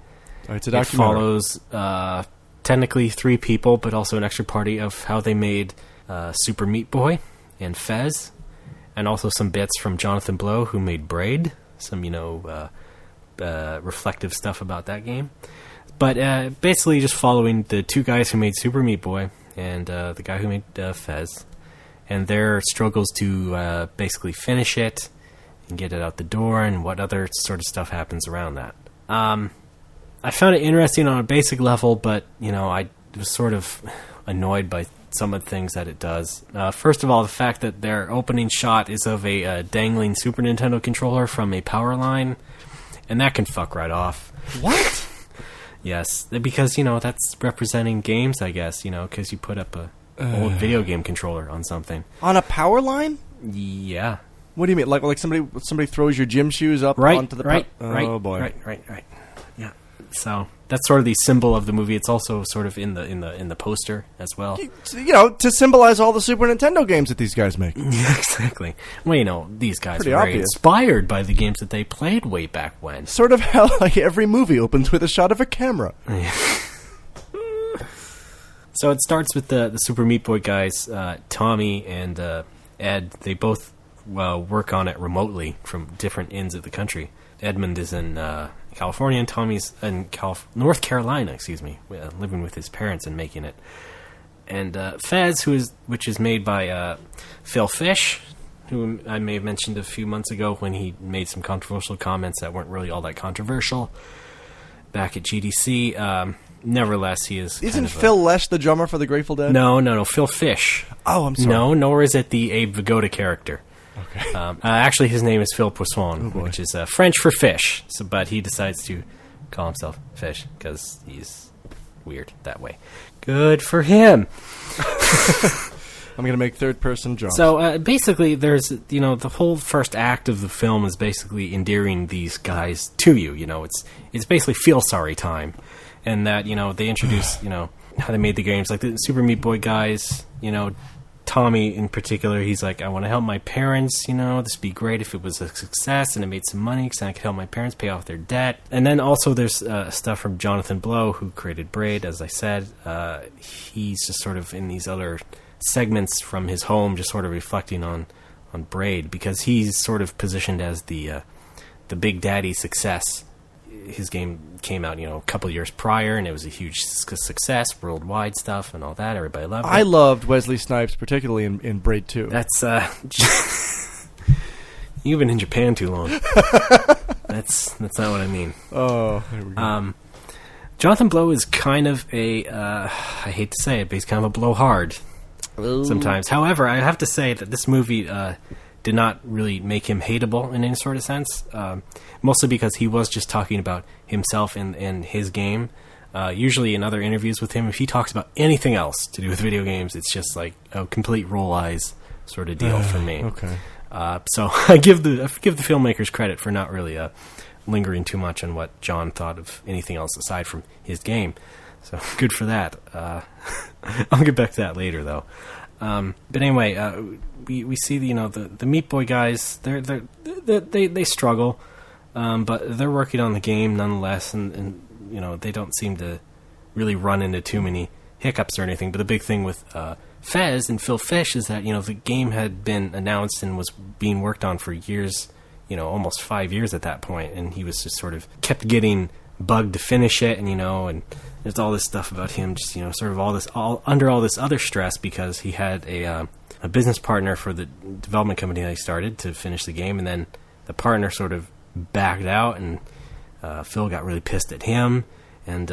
Speaker 1: It's a documentary.
Speaker 2: It follows technically 3 people, but also an extra party of how they made Super Meat Boy and Fez, and also some bits from Jonathan Blow, who made Braid. Some, reflective stuff about that game. But basically just following the 2 guys who made Super Meat Boy and the guy who made Fez, and their struggles to basically finish it and get it out the door, and what other sort of stuff happens around that. I found it interesting on a basic level, but I was sort of annoyed by some of the things that it does. First of all, the fact that their opening shot is of a dangling Super Nintendo controller from a power line, and that can fuck right off.
Speaker 1: What?
Speaker 2: Yes, because that's representing games, I guess. Because you put up a old video game controller on something
Speaker 1: On a power line?
Speaker 2: Yeah.
Speaker 1: What do you mean? Like somebody throws your gym shoes up onto the
Speaker 2: right.
Speaker 1: Oh boy.
Speaker 2: Right. Yeah. So that's sort of the symbol of the movie. It's also sort of in the poster as well.
Speaker 1: To symbolize all the Super Nintendo games that these guys make.
Speaker 2: Yeah, exactly. Well, these guys
Speaker 1: Pretty
Speaker 2: were very
Speaker 1: obvious.
Speaker 2: inspired by the games that they played way back when.
Speaker 1: Sort of how every movie opens with a shot of a camera.
Speaker 2: Yeah. So it starts with the Super Meat Boy guys, Tommy and Ed. They both work on it remotely from different ends of the country. Edmund is in California, and Tommy's in North Carolina, living with his parents and making it. And Fez, which is made by Phil Fish, who I may have mentioned a few months ago when he made some controversial comments that weren't really all that controversial back at GDC. Nevertheless, he is.
Speaker 1: Isn't Phil Lesh the drummer for the Grateful Dead?
Speaker 2: No, Phil Fish.
Speaker 1: Oh, I'm sorry.
Speaker 2: No, nor is it the Abe Vigoda character.
Speaker 1: Okay.
Speaker 2: Actually, his name is Phil Poisson, which is French for fish. But he decides to call himself Fish because he's weird that way. Good for him.
Speaker 1: I'm going to make third-person jumps.
Speaker 2: So basically, there's the whole first act of the film is basically endearing these guys to you. It's basically feel sorry time, and that they introduce how they made the games, like the Super Meat Boy guys. Tommy in particular, he's like, I want to help my parents, this would be great if it was a success and it made some money because I could help my parents pay off their debt. And then also there's stuff from Jonathan Blow, who created Braid, as I said. He's just sort of in these other segments from his home, just sort of reflecting on Braid, because he's sort of positioned as the big daddy success. His game came out, a couple years prior, and it was a huge success, worldwide stuff and all that. Everybody loved it.
Speaker 1: I loved Wesley Snipes, particularly in Braid 2.
Speaker 2: That's, you've been in Japan too long. That's not what I mean.
Speaker 1: Oh, there we go.
Speaker 2: Jonathan Blow is kind of I hate to say it, but he's kind of a blowhard sometimes. However, I have to say that this movie did not really make him hateable in any sort of sense, mostly because he was just talking about himself and his game. Usually in other interviews with him, if he talks about anything else to do with video games, it's just like a complete roll eyes sort of deal for me.
Speaker 1: Okay.
Speaker 2: So I give the filmmakers credit for not really lingering too much on what John thought of anything else aside from his game. So good for that. I'll get back to that later, though. But anyway, we see the Meat Boy guys. They struggle, but they're working on the game nonetheless, and they don't seem to really run into too many hiccups or anything. But the big thing with Fez and Phil Fish is that the game had been announced and was being worked on for years, almost 5 years at that point, and he was just sort of kept getting bugged to finish it, and there's all this stuff about him just sort of under all this other stress because he had a business partner for the development company that he started to finish the game, and then the partner sort of backed out, and Phil got really pissed at him. And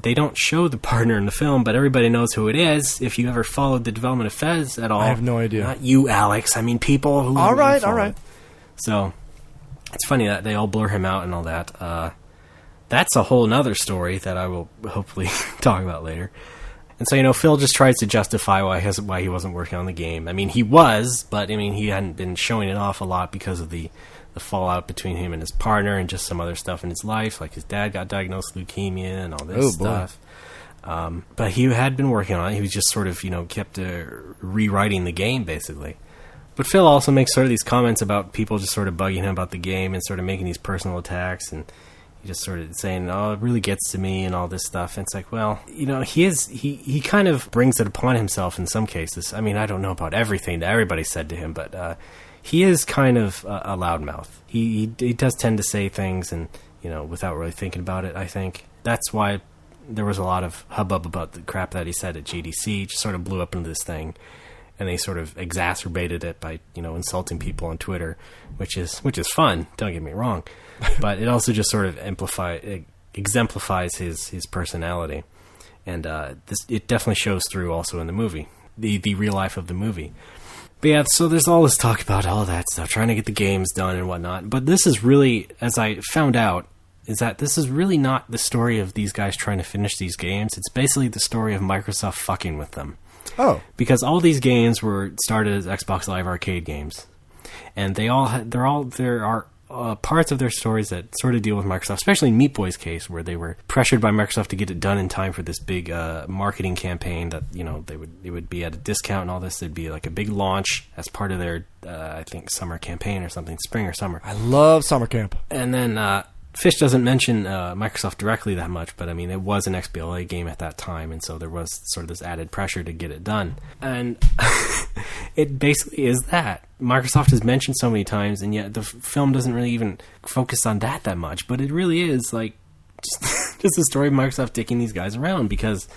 Speaker 2: they don't show the partner in the film, but everybody knows who it is. If you ever followed the development of Fez at all,
Speaker 1: I have no idea.
Speaker 2: Not you, Alex. I mean, people who.
Speaker 1: All right.
Speaker 2: So it's funny that they all blur him out and all that. That's a whole nother story that I will hopefully talk about later. And so Phil just tries to justify why he wasn't working on the game. I mean, he was, but he hadn't been showing it off a lot because of the fallout between him and his partner and just some other stuff in his life, like his dad got diagnosed with leukemia and all this stuff. But he had been working on it. He was just sort of, kept rewriting the game, basically. But Phil also makes sort of these comments about people just sort of bugging him about the game and sort of making these personal attacks, and he just sort of saying, oh, it really gets to me and all this stuff. And it's like, well, he kind of brings it upon himself in some cases. I mean, I don't know about everything that everybody said to him, but he is kind of a loudmouth. He does tend to say things and, without really thinking about it, I think. That's why there was a lot of hubbub about the crap that he said at GDC. Just sort of blew up into this thing. And they sort of exacerbated it by, insulting people on Twitter, which is fun, don't get me wrong. But it also just sort of exemplifies his personality. And it definitely shows through also in the movie, the real life of the movie. But yeah, so there's all this talk about all that stuff, trying to get the games done and whatnot. But this is really, as I found out, is that this is really not the story of these guys trying to finish these games. It's basically the story of Microsoft fucking with them.
Speaker 1: Oh.
Speaker 2: Because all these games were started as Xbox Live Arcade games. And there are parts of their stories that sort of deal with Microsoft, especially in Meat Boy's case, where they were pressured by Microsoft to get it done in time for this big marketing campaign that it would be at a discount and all this. It'd be like a big launch as part of their I think summer campaign or something, spring or summer.
Speaker 1: I love summer camp.
Speaker 2: And then Fish doesn't mention Microsoft directly that much, but I mean it was an XBLA game at that time, and so there was sort of this added pressure to get it done. And it basically is that. Microsoft is mentioned so many times, and yet the film doesn't really even focus on that much. But it really is like just the story of Microsoft dicking these guys around. Because,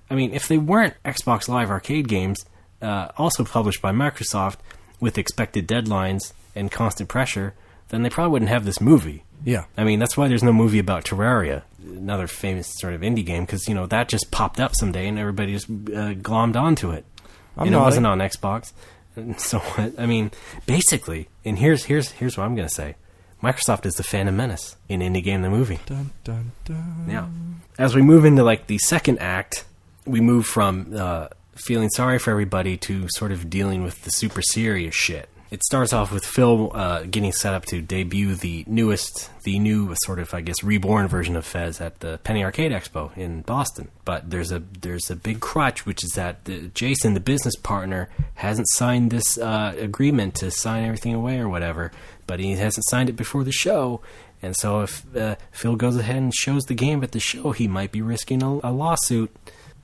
Speaker 2: I mean, if they weren't Xbox Live Arcade games, also published by Microsoft with expected deadlines and constant pressure, then they probably wouldn't have this movie.
Speaker 1: Yeah.
Speaker 2: I mean, that's why there's no movie about Terraria, another famous sort of indie game, because, that just popped up someday and everybody just glommed onto it. It wasn't on Xbox. And so, I mean, basically, and here's what I'm going to say. Microsoft is the Phantom Menace in Indie Game the Movie.
Speaker 1: Dun, dun, dun.
Speaker 2: Now, as we move into, the second act, we move from feeling sorry for everybody to sort of dealing with the super serious shit. It starts off with Phil getting set up to debut the new sort of, I guess, reborn version of Fez at the Penny Arcade Expo in Boston. But there's a big crutch, which is that Jason, the business partner, hasn't signed this agreement to sign everything away or whatever. But he hasn't signed it before the show. And so if Phil goes ahead and shows the game at the show, he might be risking a lawsuit.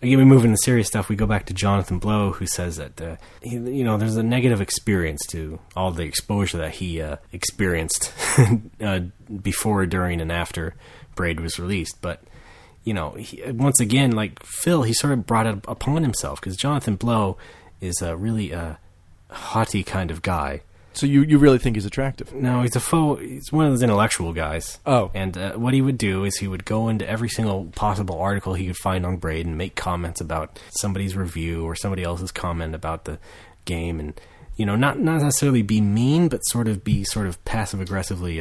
Speaker 2: Again, we move into serious stuff. We go back to Jonathan Blow, who says that there's a negative experience to all the exposure that he experienced before, during, and after Braid was released. But once again, like Phil, he sort of brought it upon himself, because Jonathan Blow is a really haughty kind of guy.
Speaker 1: So you really think he's attractive?
Speaker 2: No, he's one of those intellectual guys.
Speaker 1: Oh.
Speaker 2: And what he would do is he would go into every single possible article he could find on Braid and make comments about somebody's review or somebody else's comment about the game, and not necessarily be mean, but sort of passive aggressively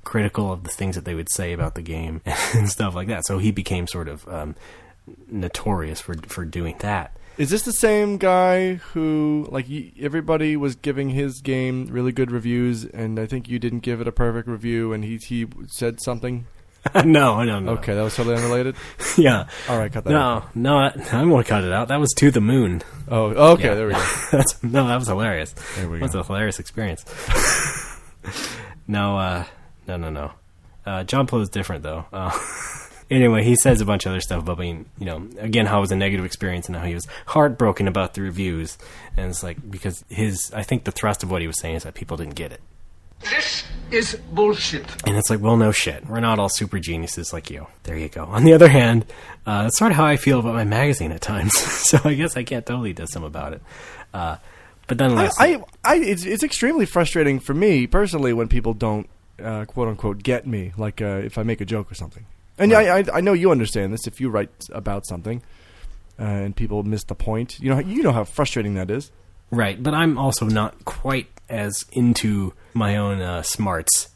Speaker 2: critical of the things that they would say about the game and stuff like that. So he became sort of notorious for doing that.
Speaker 1: Is this the same guy who, like, everybody was giving his game really good reviews, and I think you didn't give it a perfect review, and he said something?
Speaker 2: No, I don't know.
Speaker 1: Okay, that was totally unrelated?
Speaker 2: Yeah.
Speaker 1: All right, cut that out.
Speaker 2: No, I won't cut it out. That was To the Moon.
Speaker 1: Oh, okay, yeah. There we go.
Speaker 2: That was hilarious.
Speaker 1: There we go.
Speaker 2: That was a hilarious experience. No. John Blow is different, though. Anyway, he says a bunch of other stuff about being, again, how it was a negative experience and how he was heartbroken about the reviews. And it's like, because I think the thrust of what he was saying is that people didn't get it.
Speaker 4: This is bullshit.
Speaker 2: And it's like, well, no shit. We're not all super geniuses like you. There you go. On the other hand, that's sort of how I feel about my magazine at times. So I guess I can't totally do something about it. But nonetheless,
Speaker 1: it's extremely frustrating for me personally when people don't quote unquote get me. Like if I make a joke or something. And right. I know you understand this. If you write about something and people miss the point, you know how frustrating that is.
Speaker 2: Right, but I'm also not quite as into my own smarts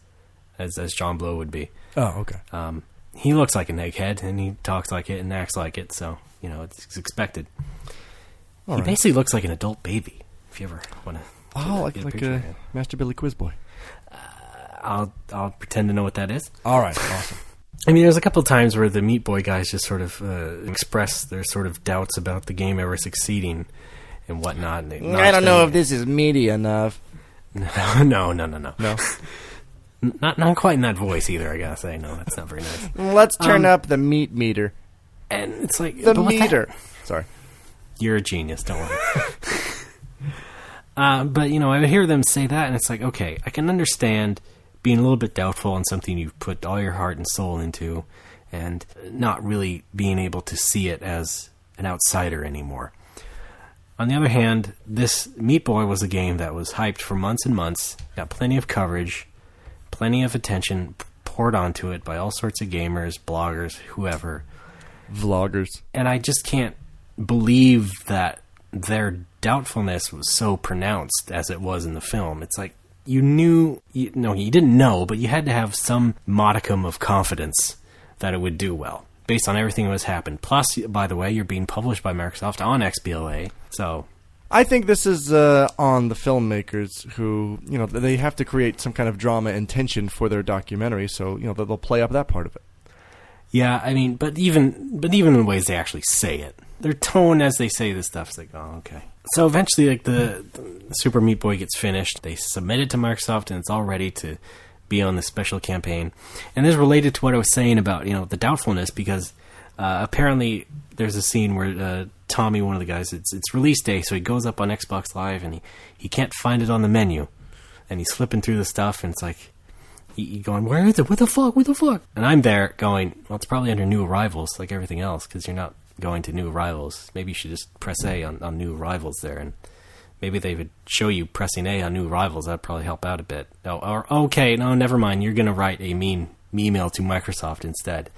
Speaker 2: as John Blow would be.
Speaker 1: Oh, okay.
Speaker 2: He looks like an egghead, and he talks like it and acts like it, so it's expected. He basically looks like an adult baby. If you ever want to,
Speaker 1: like a Master Billy Quiz Boy.
Speaker 2: I'll pretend to know what that is.
Speaker 1: All right, awesome.
Speaker 2: I mean, there's a couple of times where the Meat Boy guys just sort of express their sort of doubts about the game ever succeeding and whatnot. And
Speaker 1: I don't know if this is meaty enough.
Speaker 2: No.
Speaker 1: No?
Speaker 2: Not quite in that voice either, I gotta say. No, that's not very nice.
Speaker 1: Let's turn up the meat meter.
Speaker 2: And it's like...
Speaker 1: The meter. Sorry.
Speaker 2: You're a genius, don't worry. But, I hear them say that, and it's like, okay, I can understand being a little bit doubtful on something you've put all your heart and soul into and not really being able to see it as an outsider anymore. On the other hand, this Meat Boy was a game that was hyped for months and months, got plenty of coverage, plenty of attention poured onto it by all sorts of gamers, bloggers, whoever.
Speaker 1: Vloggers.
Speaker 2: And I just can't believe that their doubtfulness was so pronounced as it was in the film. It's like, you didn't know, but you had to have some modicum of confidence that it would do well, based on everything that was happened. Plus, by the way, you're being published by Microsoft on XBLA, so...
Speaker 1: I think this is on the filmmakers who, they have to create some kind of drama and tension for their documentary, so, they'll play up that part of it.
Speaker 2: Yeah, I mean, but even in the ways they actually say it, their tone as they say this stuff is like, oh, okay. So eventually, like, the Super Meat Boy gets finished. They submit it to Microsoft, and it's all ready to be on the special campaign. And this is related to what I was saying about, the doubtfulness, because apparently there's a scene where Tommy, one of the guys, it's release day, so he goes up on Xbox Live, and he can't find it on the menu. And he's flipping through the stuff, and it's like, he going, where is it? What the fuck? And I'm there going, well, it's probably under New Arrivals, like everything else, because you're not going to New Arrivals. Maybe you should just press A on New Arrivals there, and maybe they would show you pressing A on New Arrivals. That'd probably help out a bit. Okay, never mind. You're going to write a mean email to Microsoft instead.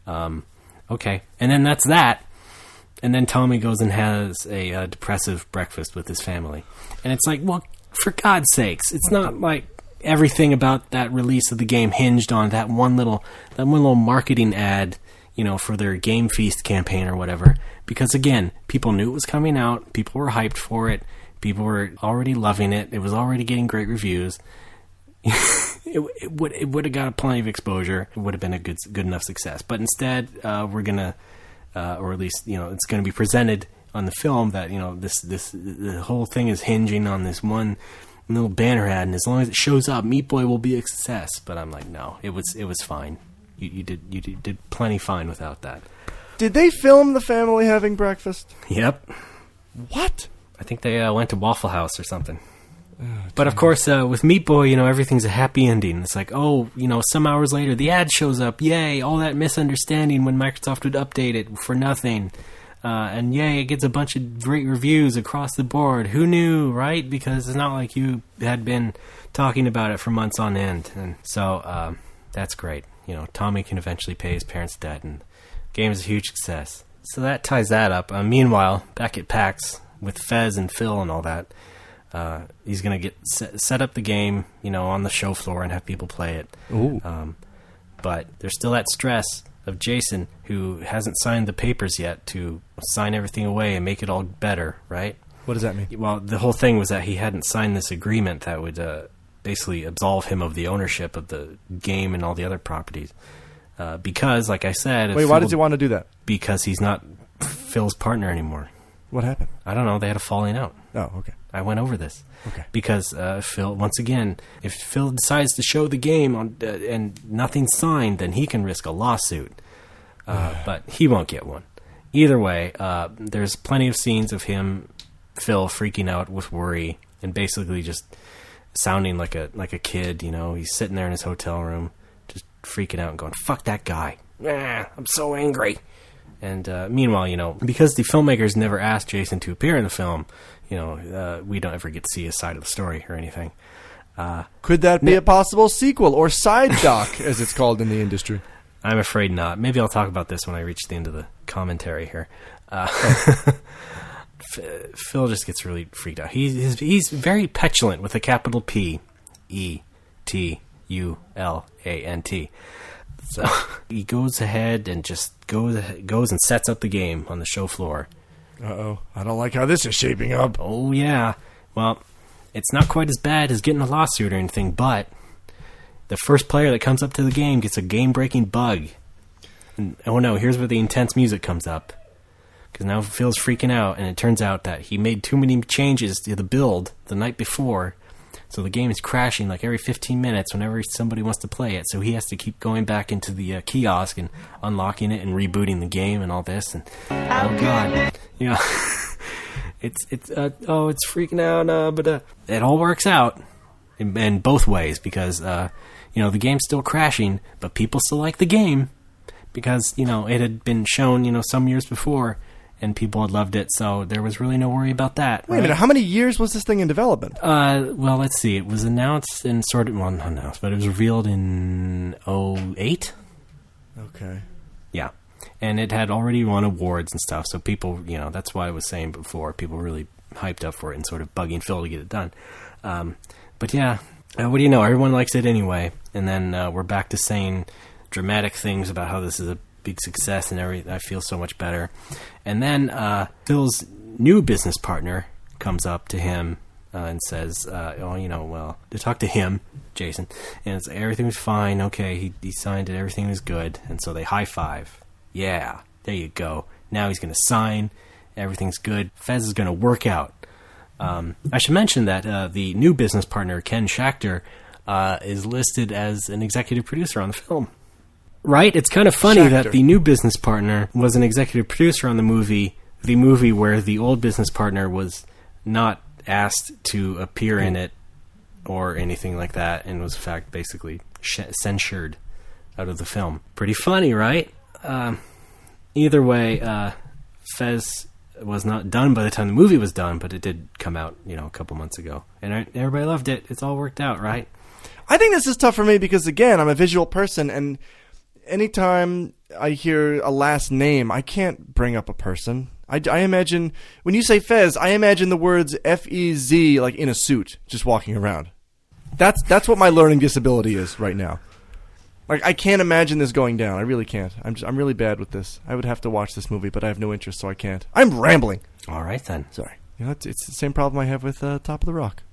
Speaker 2: Okay, and then that's that. And then Tommy goes and has a depressive breakfast with his family. And it's like, well, for God's sakes, it's not like everything about that release of the game hinged on that one little marketing ad, for their Game Feast campaign or whatever. Because again, people knew it was coming out, people were hyped for it, People were already loving it. It was already getting great reviews. It would have got plenty of exposure. It would have been a good enough success. But instead, we're gonna, or at least it's going to be presented on the film that the whole thing is hinging on this one little banner ad, and as long as it shows up, Meat Boy will be a success. But I'm like, no, it was fine. You did plenty fine without that.
Speaker 1: Did they film the family having breakfast?
Speaker 2: Yep.
Speaker 1: What?
Speaker 2: I think they went to Waffle House or something. But of course, with Meat Boy, everything's a happy ending. It's like, some hours later, the ad shows up. Yay! All that misunderstanding when Microsoft would update it for nothing. And yay, it gets a bunch of great reviews across the board. Who knew, right? Because it's not like you had been talking about it for months on end. And so that's great. Tommy can eventually pay his parents' debt, and the game is a huge success. So that ties that up. Meanwhile, back at PAX with Fez and Phil and all that, he's going to get set up the game, on the show floor and have people play it.
Speaker 1: Ooh.
Speaker 2: But there's still that stress of Jason, who hasn't signed the papers yet to sign everything away and make it all better, right?
Speaker 1: What does that mean?
Speaker 2: Well, the whole thing was that he hadn't signed this agreement that would basically absolve him of the ownership of the game and all the other properties. Because, like I said...
Speaker 1: Wait, why does he want to do that?
Speaker 2: Because he's not Phil's partner anymore.
Speaker 1: What happened?
Speaker 2: I don't know. They had a falling out.
Speaker 1: Oh, okay.
Speaker 2: I went over this.
Speaker 1: Okay.
Speaker 2: Because Phil, once again, if Phil decides to show the game and nothing's signed, then he can risk a lawsuit. But he won't get one. Either way, there's plenty of scenes of Phil, freaking out with worry and basically just sounding like a kid. He's sitting there in his hotel room, just freaking out and going, "Fuck that guy! I'm so angry." And meanwhile, because the filmmakers never asked Jason to appear in the film, we don't ever get to see his side of the story or anything.
Speaker 1: Could that be a possible sequel or side doc, as it's called in the industry?
Speaker 2: I'm afraid not. Maybe I'll talk about this when I reach the end of the commentary here. Phil just gets really freaked out. He's very petulant with a capital P, ETULANT. So he goes ahead and just goes and sets up the game on the show floor.
Speaker 1: Uh-oh. I don't like how this is shaping up.
Speaker 2: Oh, yeah. Well, it's not quite as bad as getting a lawsuit or anything, but the first player that comes up to the game gets a game-breaking bug. And, oh, no, here's where the intense music comes up. Because now Phil's freaking out, and it turns out that he made too many changes to the build the night before. So the game is crashing like every 15 minutes whenever somebody wants to play it. So he has to keep going back into the kiosk and unlocking it and rebooting the game and all this. And oh god, it's freaking out. But it all works out in both ways because the game's still crashing, but people still like the game because it had been shown some years before. And people had loved it, so there was really no worry about that.
Speaker 1: Wait a minute, how many years was this thing in development?
Speaker 2: Well, let's see. It was announced and not announced, but it was revealed in 2008.
Speaker 1: Okay.
Speaker 2: Yeah. And it had already won awards and stuff, so people, that's why I was saying before, people were really hyped up for it and sort of bugging Phil to get it done. But yeah, what do you know? Everyone likes it anyway. And then we're back to saying dramatic things about how this is a big success and everything. I feel so much better. And then Phil's new business partner comes up to him and says, to talk to him, Jason, and it's, everything was fine. Okay, he signed it. Everything was good. And so they high five. Yeah, there you go. Now he's going to sign. Everything's good. Fez is going to work out. I should mention that the new business partner, Ken Schachter, is listed as an executive producer on the film. Right? It's kind of funny that the new business partner was an executive producer on the movie where the old business partner was not asked to appear in it or anything like that and was, in fact, basically censured out of the film. Pretty funny, right? Either way, Fez was not done by the time the movie was done, but it did come out, a couple months ago. And everybody loved it. It's all worked out, right?
Speaker 1: I think this is tough for me because, again, I'm a visual person, and anytime I hear a last name, I can't bring up a person. I imagine, when you say Fez, I imagine the words F-E-Z, like in a suit, just walking around. That's what my learning disability is right now. Like, I can't imagine this going down. I really can't. I'm really bad with this. I would have to watch this movie, but I have no interest, so I can't. I'm rambling.
Speaker 2: All right, then.
Speaker 1: Sorry. You know, it's the same problem I have with Top of the Rock.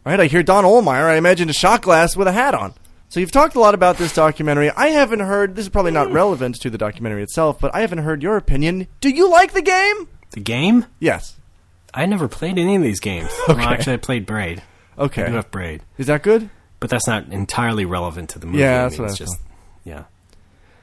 Speaker 1: All right, I hear Don Ohlmeyer. I imagine a shot glass with a hat on. So you've talked a lot about this documentary. I haven't heard, this is probably not relevant to the documentary itself, but I haven't heard your opinion. Do you like the game?
Speaker 2: The game?
Speaker 1: Yes.
Speaker 2: I never played any of these games.
Speaker 1: Okay.
Speaker 2: Well, actually, I played Braid.
Speaker 1: Okay.
Speaker 2: I do have Braid.
Speaker 1: Is that good?
Speaker 2: But that's not entirely relevant to the movie.
Speaker 1: Yeah, that's
Speaker 2: I mean,
Speaker 1: what
Speaker 2: it's
Speaker 1: I
Speaker 2: just, yeah.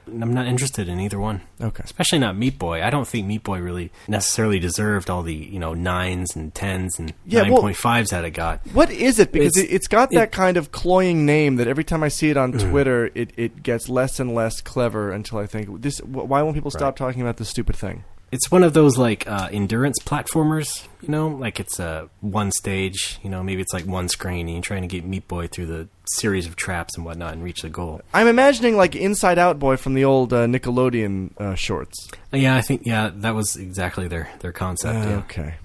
Speaker 2: I'm not interested in either one.
Speaker 1: Okay.
Speaker 2: Especially not Meat Boy. I don't think Meat Boy really necessarily deserved all the 9s and 10s and 9.5s that it got.
Speaker 1: What is it? Because it's got that kind of cloying name that every time I see it on Twitter, it gets less and less clever until I think, this. Why won't people stop talking about this stupid thing?
Speaker 2: It's one of those endurance platformers, like it's one stage, maybe it's like one screen and you're trying to get Meat Boy through the series of traps and whatnot and reach the goal.
Speaker 1: I'm imagining like Inside Out Boy from the old Nickelodeon shorts.
Speaker 2: Yeah, I think that was exactly their concept.
Speaker 1: Okay.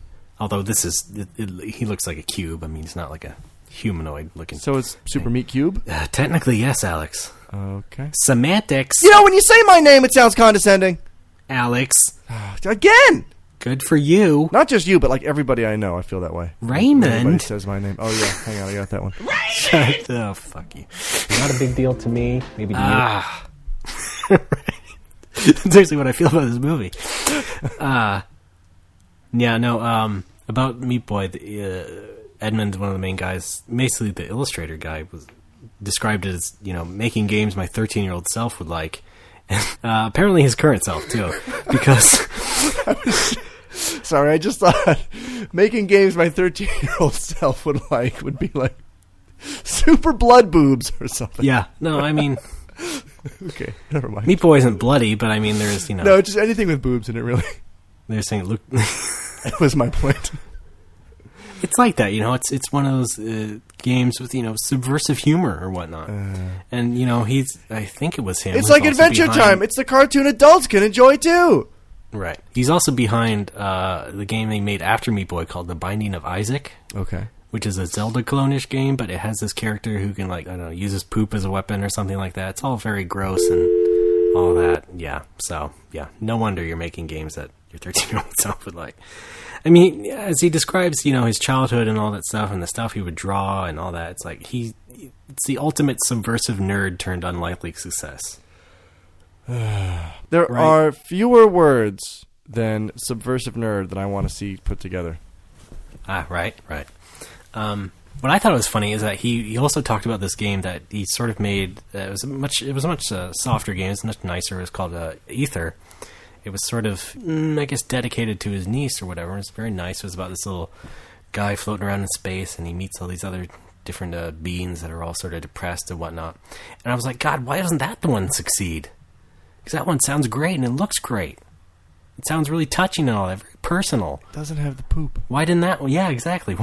Speaker 2: Although this is, he looks like a cube. I mean, he's not like a humanoid looking.
Speaker 1: So it's Super Meat Cube?
Speaker 2: Technically, yes, Alex.
Speaker 1: Okay.
Speaker 2: Semantics.
Speaker 1: When you say my name, it sounds condescending.
Speaker 2: Alex.
Speaker 1: Again!
Speaker 2: Good for you.
Speaker 1: Not just you, but like everybody I know, I feel that way.
Speaker 2: Raymond.
Speaker 1: Everybody says my name. Oh, yeah. Hang on, I got that one.
Speaker 2: Raymond! Oh, fuck you.
Speaker 10: Not a big deal to me. Maybe to
Speaker 2: you. That's actually what I feel about this movie. About Meat Boy, Edmund, one of the main guys, basically the illustrator guy, was described it as, making games my 13-year-old self would like. Apparently his current self, too. Because...
Speaker 1: Sorry, I just thought making games my 13-year-old self would be like super blood boobs or something.
Speaker 2: Yeah. No, I mean...
Speaker 1: Okay, never mind.
Speaker 2: Meat Boy isn't bloody, but I mean, there's,
Speaker 1: No, just anything with boobs in it, really.
Speaker 2: They're saying, look...
Speaker 1: That was my point.
Speaker 2: It's like that, it's one of those games with, subversive humor or whatnot. And, I think it was him.
Speaker 1: It's like Adventure Time. It's the cartoon adults can enjoy, too.
Speaker 2: Right. He's also behind the game they made after Meat Boy called The Binding of Isaac.
Speaker 1: Okay.
Speaker 2: Which is a Zelda clone-ish game, but it has this character who can, use his poop as a weapon or something like that. It's all very gross and all that. Yeah. So, yeah. No wonder you're making games that your 13-year-old self would like. I mean, as he describes, his childhood and all that stuff and the stuff he would draw and all that, it's like it's the ultimate subversive nerd turned unlikely success.
Speaker 1: There are fewer words than subversive nerd that I want to see put together.
Speaker 2: Right. What I thought was funny is that he also talked about this game that he sort of made. It was a much softer game. It's much nicer. It was called Ether. It was sort of, I guess, dedicated to his niece or whatever. It's very nice. It was about this little guy floating around in space, and he meets all these other different beings that are all sort of depressed and whatnot. And I was like, God, why doesn't that the one succeed? Because that one sounds great, and it looks great. It sounds really touching and all that, very personal.
Speaker 1: It doesn't have the poop.
Speaker 2: Why didn't that one? Yeah, exactly.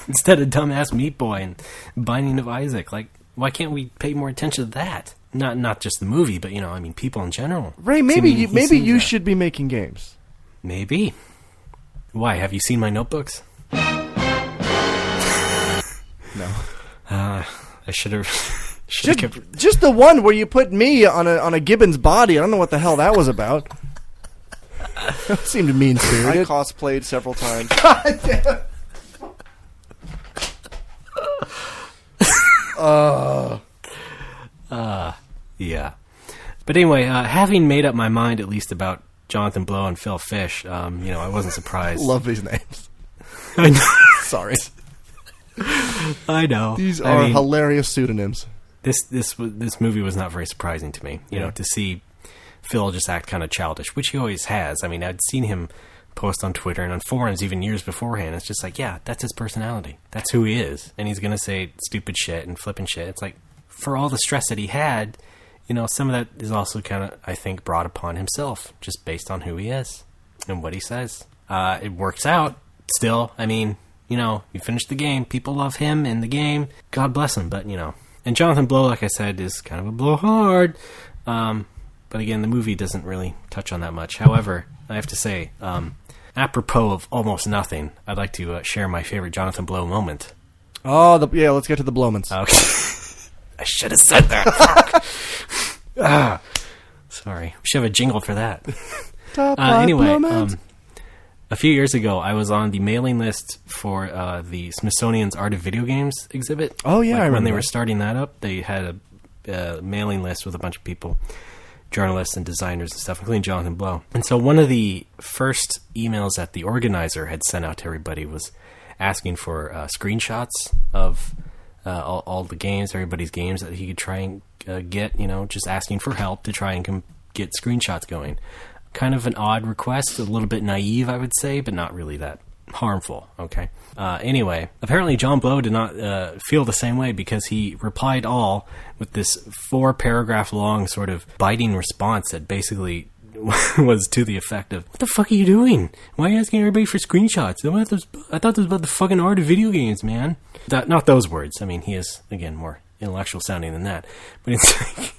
Speaker 2: Instead of dumbass Meat Boy and Binding of Isaac, why can't we pay more attention to that? Not just the movie, but people in general.
Speaker 1: Ray, maybe you should be making games.
Speaker 2: Maybe. Why? Have you seen my notebooks?
Speaker 1: No.
Speaker 2: I should have.
Speaker 1: Just the one where you put me on a gibbon's body. I don't know what the hell that was about. That seemed mean-spirited. I cosplayed several times. God damn.
Speaker 2: Yeah. But anyway, having made up my mind at least about Jonathan Blow and Phil Fish, I wasn't surprised.
Speaker 1: Love these names.
Speaker 2: I know.
Speaker 1: Sorry.
Speaker 2: I know.
Speaker 1: These are hilarious pseudonyms.
Speaker 2: This movie was not very surprising to me. To see Phil just act kind of childish, which he always has. I mean, I'd seen him post on Twitter and on forums even years beforehand. It's just like, yeah, that's his personality. That's who he is. And he's going to say stupid shit and flipping shit. It's like, for all the stress that he had, some of that is also kind of, I think, brought upon himself, just based on who he is and what he says. It works out still. I mean, you finish the game. People love him in the game. God bless him. But, and Jonathan Blow, like I said, is kind of a blowhard. But again, the movie doesn't really touch on that much. However, I have to say, apropos of almost nothing, I'd like to share my favorite Jonathan Blow moment.
Speaker 1: Oh, let's get to the Blowmans.
Speaker 2: Okay. I should have said that. Sorry. We should have a jingle for that.
Speaker 1: Top
Speaker 2: anyway, A few years ago, I was on the mailing list for the Smithsonian's Art of Video Games exhibit.
Speaker 1: Oh, yeah, I remember
Speaker 2: when they were
Speaker 1: that.
Speaker 2: starting that up, they had a mailing list with a bunch of people, journalists and designers and stuff, including Jonathan Blow. And so one of the first emails that the organizer had sent out to everybody was asking for screenshots of all the games, everybody's games that he could try and get, just asking for help to try and get screenshots going. Kind of an odd request, a little bit naive, I would say, but not really that harmful, okay? Anyway, apparently John Blow did not feel the same way, because he replied all with this 4-paragraph long sort of biting response that basically was to the effect of, what the fuck are you doing? Why are you asking everybody for screenshots? I thought this was about the fucking art of video games, man. Not those words. I mean, he is, again, more intellectual sounding than that. But it's like,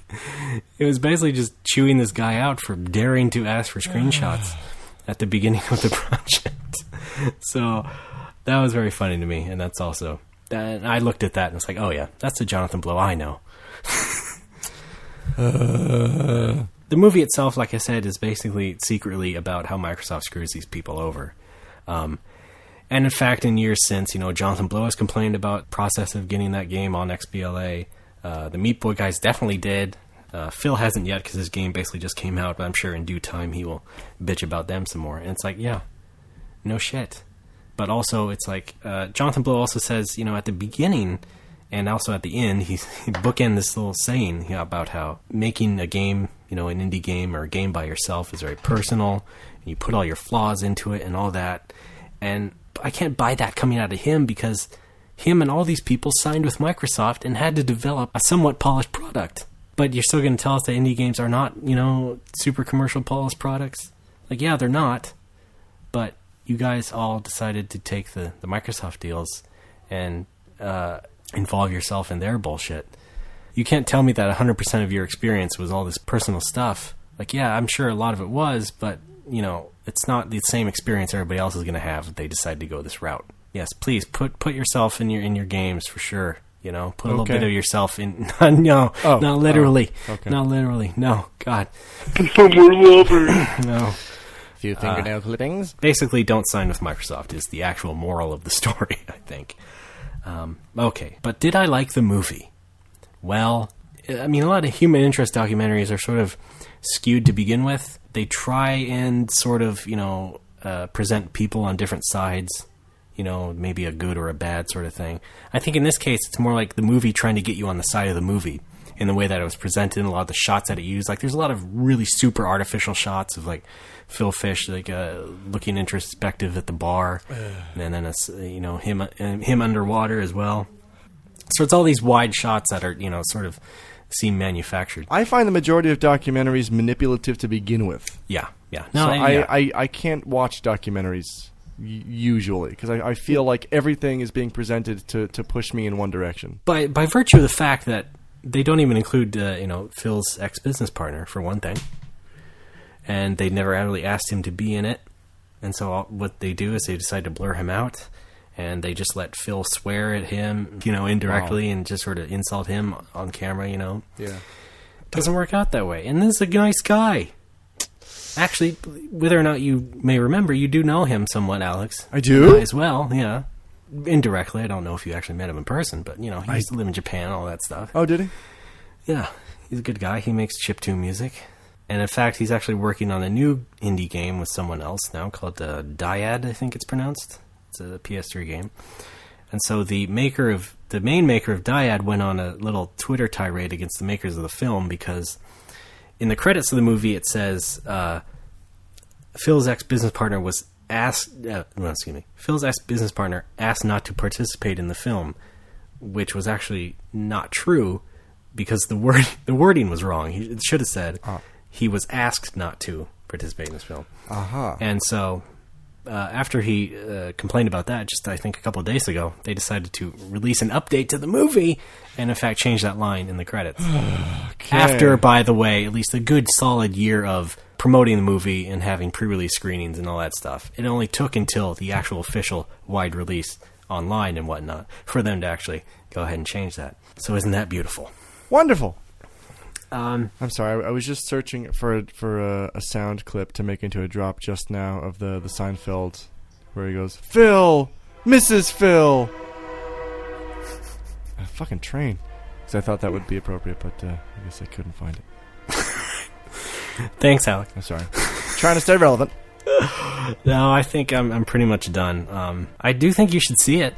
Speaker 2: it was basically just chewing this guy out for daring to ask for screenshots at the beginning of the project. So that was very funny to me. And that's also, I looked at that and it's like, oh yeah, that's the Jonathan Blow I know. The movie itself, like I said, is basically secretly about how Microsoft screws these people over. And in fact, in years since, Jonathan Blow has complained about the process of getting that game on XBLA. The Meat Boy guys definitely did. Phil hasn't yet, because his game basically just came out, but I'm sure in due time he will bitch about them some more. And it's like, yeah, no shit. But also, it's like, Jonathan Blow also says, at the beginning and also at the end, he bookend this little saying about how making a game, an indie game or a game by yourself is very personal, and you put all your flaws into it and all that. And I can't buy that coming out of him, because him and all these people signed with Microsoft and had to develop a somewhat polished product. But you're still going to tell us that indie games are not, super commercial polished products? Like, yeah, they're not. But you guys all decided to take the Microsoft deals and involve yourself in their bullshit. You can't tell me that 100% of your experience was all this personal stuff. Like, yeah, I'm sure a lot of it was, but, it's not the same experience everybody else is going to have if they decide to go this route. Yes, please put yourself in your games for sure. Put a little bit of yourself in. Not literally.
Speaker 1: Okay.
Speaker 2: Not literally. No, God. No.
Speaker 1: Few fingernail clippings.
Speaker 2: Basically, don't sign with Microsoft is the actual moral of the story, I think. Okay, but did I like the movie? Well, I mean, a lot of human interest documentaries are sort of skewed to begin with. They try and sort of, present people on different sides, maybe a good or a bad sort of thing. I think in this case, it's more like the movie trying to get you on the side of the movie in the way that it was presented, and a lot of the shots that it used. Like, there's a lot of really super artificial shots of, like, Phil Fish, like, looking introspective at the bar, and then, him underwater as well. So it's all these wide shots that are, sort of seem manufactured.
Speaker 1: I find the majority of documentaries manipulative to begin with.
Speaker 2: Yeah.
Speaker 1: No, I can't watch documentaries usually, because I feel like everything is being presented to push me in one direction.
Speaker 2: By virtue of the fact that they don't even include, Phil's ex-business partner, for one thing. And they never really asked him to be in it. And so what they do is they decide to blur him out. And they just let Phil swear at him, indirectly, and just sort of insult him on camera,
Speaker 1: Yeah.
Speaker 2: Doesn't work out that way. And this is a nice guy. Actually, whether or not you may remember, you do know him somewhat, Alex.
Speaker 1: I do?
Speaker 2: As well, yeah. Indirectly. I don't know if you actually met him in person, but, he used to live in Japan, all that stuff.
Speaker 1: Oh, did he?
Speaker 2: Yeah. He's a good guy. He makes chiptune music. And in fact, he's actually working on a new indie game with someone else now called Dyad, I think it's pronounced. It's a PS3 game. And so the main maker of Dyad went on a little Twitter tirade against the makers of the film, because in the credits of the movie it says Phil's ex-business partner was Phil's ex-business partner asked not to participate in the film, which was actually not true, because the wording was wrong. It should have said he was asked not to participate in this film. And so after he complained about that, just I think a couple of days ago, they decided to release an update to the movie and in fact change that line in the credits.
Speaker 1: Okay.
Speaker 2: After, by the way, at least a good solid year of promoting the movie and having pre-release screenings and all that stuff. It only took until the actual official wide release online and whatnot for them to actually go ahead and change that. So isn't that beautiful?
Speaker 1: Wonderful. I'm sorry. I was just searching for a sound clip to make into a drop just now of the Seinfeld, where he goes, "Phil, Mrs. Phil." A fucking train. Because I thought that would be appropriate, but I guess I couldn't find it.
Speaker 2: Thanks, Alec.
Speaker 1: I'm sorry. Trying to stay relevant.
Speaker 2: No, I think I'm pretty much done. I do think you should see it.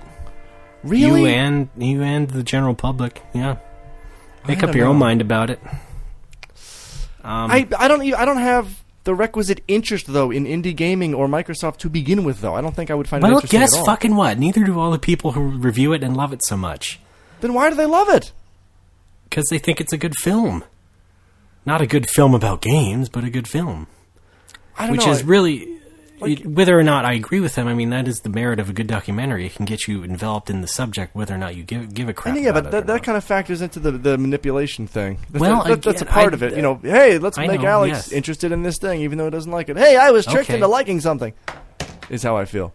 Speaker 1: Really?
Speaker 2: You and the general public. Yeah. Make up your own mind about it.
Speaker 1: I don't have the requisite interest though in indie gaming or Microsoft to begin with though. I don't think I would find it interesting at all.
Speaker 2: Well, guess fucking what? Neither do all the people who review it and love it so much.
Speaker 1: Then why do they love it?
Speaker 2: Because they think it's a good film. Not a good film about games, but a good film.
Speaker 1: I don't know.
Speaker 2: Which is really... whether or not I agree with them, I mean, that is the merit of a good documentary. It can get you enveloped in the subject, whether or not you give a crap
Speaker 1: yeah,
Speaker 2: about
Speaker 1: but that kind of factors into the manipulation thing. That's a
Speaker 2: again,
Speaker 1: part of it. Hey, let's make Alex interested in this thing, even though he doesn't like it. Hey, I was tricked into liking something, is how I feel.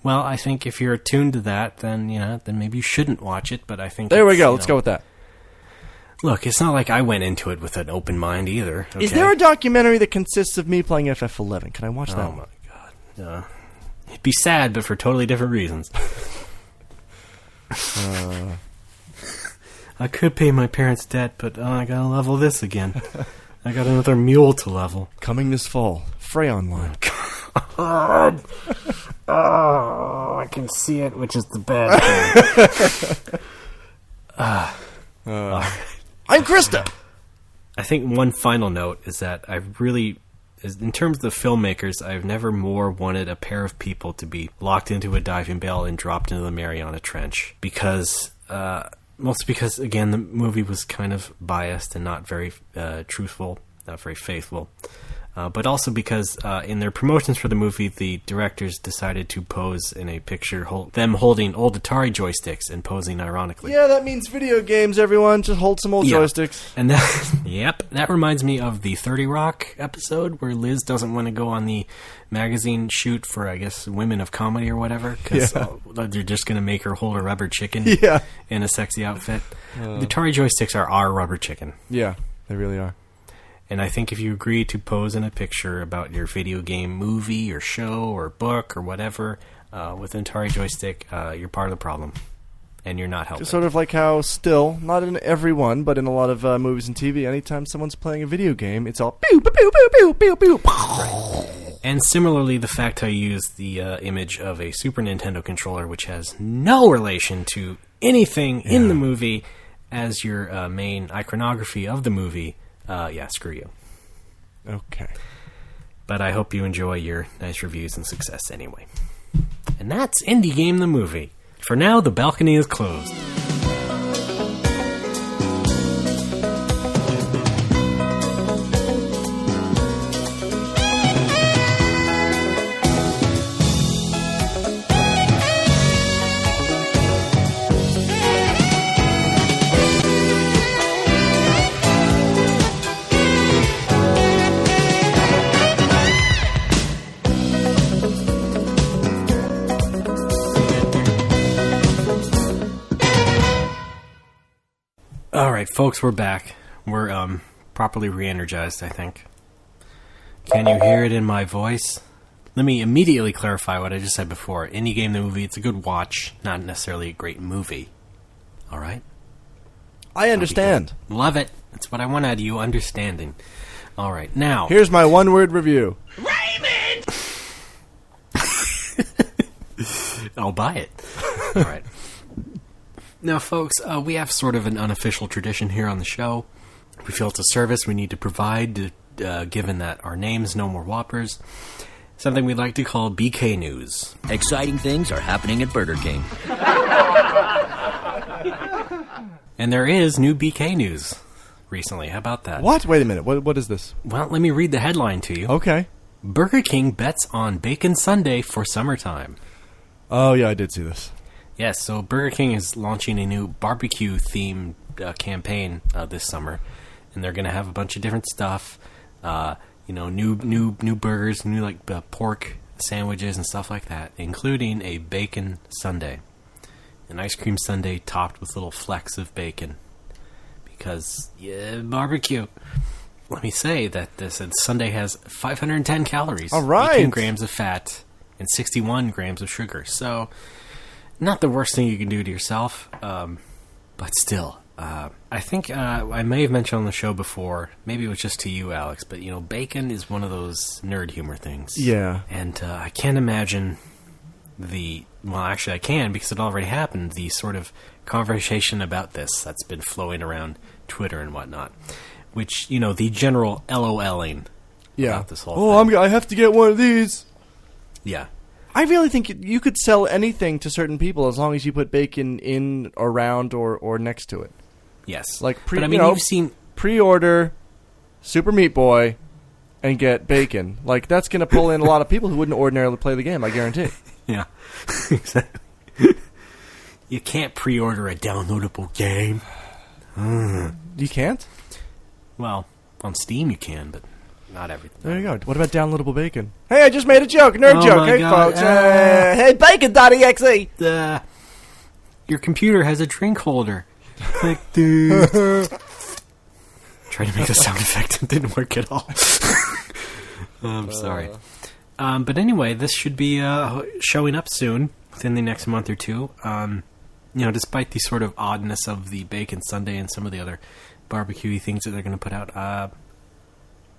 Speaker 2: Well, I think if you're attuned to that, then maybe you shouldn't watch it, but I think...
Speaker 1: There we go. Let's go with that.
Speaker 2: Look, it's not like I went into it with an open mind either. Okay?
Speaker 1: Is there a documentary that consists of me playing FF11? Can I watch that?
Speaker 2: Oh, my God. It'd be sad, but for totally different reasons. I could pay my parents' debt, but I gotta level this again. I got another mule to level.
Speaker 1: Coming this fall. Frey Online.
Speaker 2: God. Oh, I can see it, which is the bad thing.
Speaker 1: I'm Krista!
Speaker 2: I think one final note is that I really... in terms of the filmmakers, I've never more wanted a pair of people to be locked into a diving bell and dropped into the Mariana Trench. Mostly because, again, the movie was kind of biased and not very truthful, not very faithful. But also because in their promotions for the movie, the directors decided to pose in a picture, them holding old Atari joysticks and posing ironically.
Speaker 1: Yeah, that means video games, everyone. Just hold some old joysticks.
Speaker 2: And that reminds me of the 30 Rock episode where Liz doesn't want to go on the magazine shoot for, I guess, Women of Comedy or whatever, because they're just going to make her hold a rubber chicken in a sexy outfit. The Atari joysticks are our rubber chicken. Yeah,
Speaker 1: they really are.
Speaker 2: And I think if you agree to pose in a picture about your video game movie or show or book or whatever with an Atari joystick, you're part of the problem. And you're not helping.
Speaker 1: Just sort of like how still, not in every one, but in a lot of movies and TV, anytime someone's playing a video game, it's all pew, pew, pew, pew, pew, pew, pew.
Speaker 2: And similarly, the fact I used the image of a Super Nintendo controller, which has no relation to anything in the movie, as your main iconography of the movie, screw you.
Speaker 1: Okay.
Speaker 2: But I hope you enjoy your nice reviews and success anyway. And that's Indie Game the Movie. For now, the balcony is closed. All right, folks, we're back. We're properly re-energized, I think. Can you hear it in my voice? Let me immediately clarify what I just said before. Indie Game the Movie, it's a good watch, not necessarily a great movie. All right?
Speaker 1: I understand.
Speaker 2: Love it. That's what I want out of you, understanding. All right, now...
Speaker 1: Here's my one-word review.
Speaker 2: Raymond! I'll buy it. All right. Now, folks, we have sort of an unofficial tradition here on the show. We feel it's a service we need to provide, given that our name's No More Whoppers. Something we'd like to call BK News.
Speaker 11: Exciting things are happening at Burger King.
Speaker 2: And there is new BK News recently. How about that?
Speaker 1: What? Wait a minute. What is this?
Speaker 2: Well, let me read the headline to you.
Speaker 1: Okay.
Speaker 2: Burger King bets on Bacon Sundae for summertime.
Speaker 1: Oh, yeah, I did see this.
Speaker 2: Yes, so Burger King is launching a new barbecue-themed campaign this summer, and they're going to have a bunch of different stuff, new burgers, new pork sandwiches and stuff like that, including a bacon sundae, an ice cream sundae topped with little flecks of bacon, because barbecue. Let me say that this Sunday has 510 calories,
Speaker 1: all right,
Speaker 2: 18 grams of fat, and 61 grams of sugar. So, not the worst thing you can do to yourself, but still. I think I may have mentioned on the show before, maybe it was just to you, Alex, but, bacon is one of those nerd humor things.
Speaker 1: Yeah.
Speaker 2: And I can't imagine well, actually I can, because it already happened, the sort of conversation about this that's been flowing around Twitter and whatnot. Which, the general LOLing about this whole thing.
Speaker 1: I have to get one of these.
Speaker 2: Yeah.
Speaker 1: I really think you could sell anything to certain people as long as you put bacon in, around, or next to it.
Speaker 2: Yes.
Speaker 1: Like,
Speaker 2: you've seen...
Speaker 1: Pre-order Super Meat Boy and get bacon. Like, that's going to pull in a lot of people who wouldn't ordinarily play the game, I guarantee.
Speaker 2: Yeah. Exactly. You can't pre-order a downloadable game.
Speaker 1: You can't?
Speaker 2: Well, on Steam you can, but not everything.
Speaker 1: There you go. What about downloadable bacon? Hey, I just made a joke. Nerd joke. Hey,
Speaker 2: God.
Speaker 1: folks. Hey, bacon.exe.
Speaker 2: Your computer has a drink holder. Like, dude. Tried to make the sound effect. It didn't work at all. I'm sorry. But anyway, this should be showing up soon, within the next month or two. Despite the sort of oddness of the Bacon Sunday and some of the other barbecue things that they're going to put out,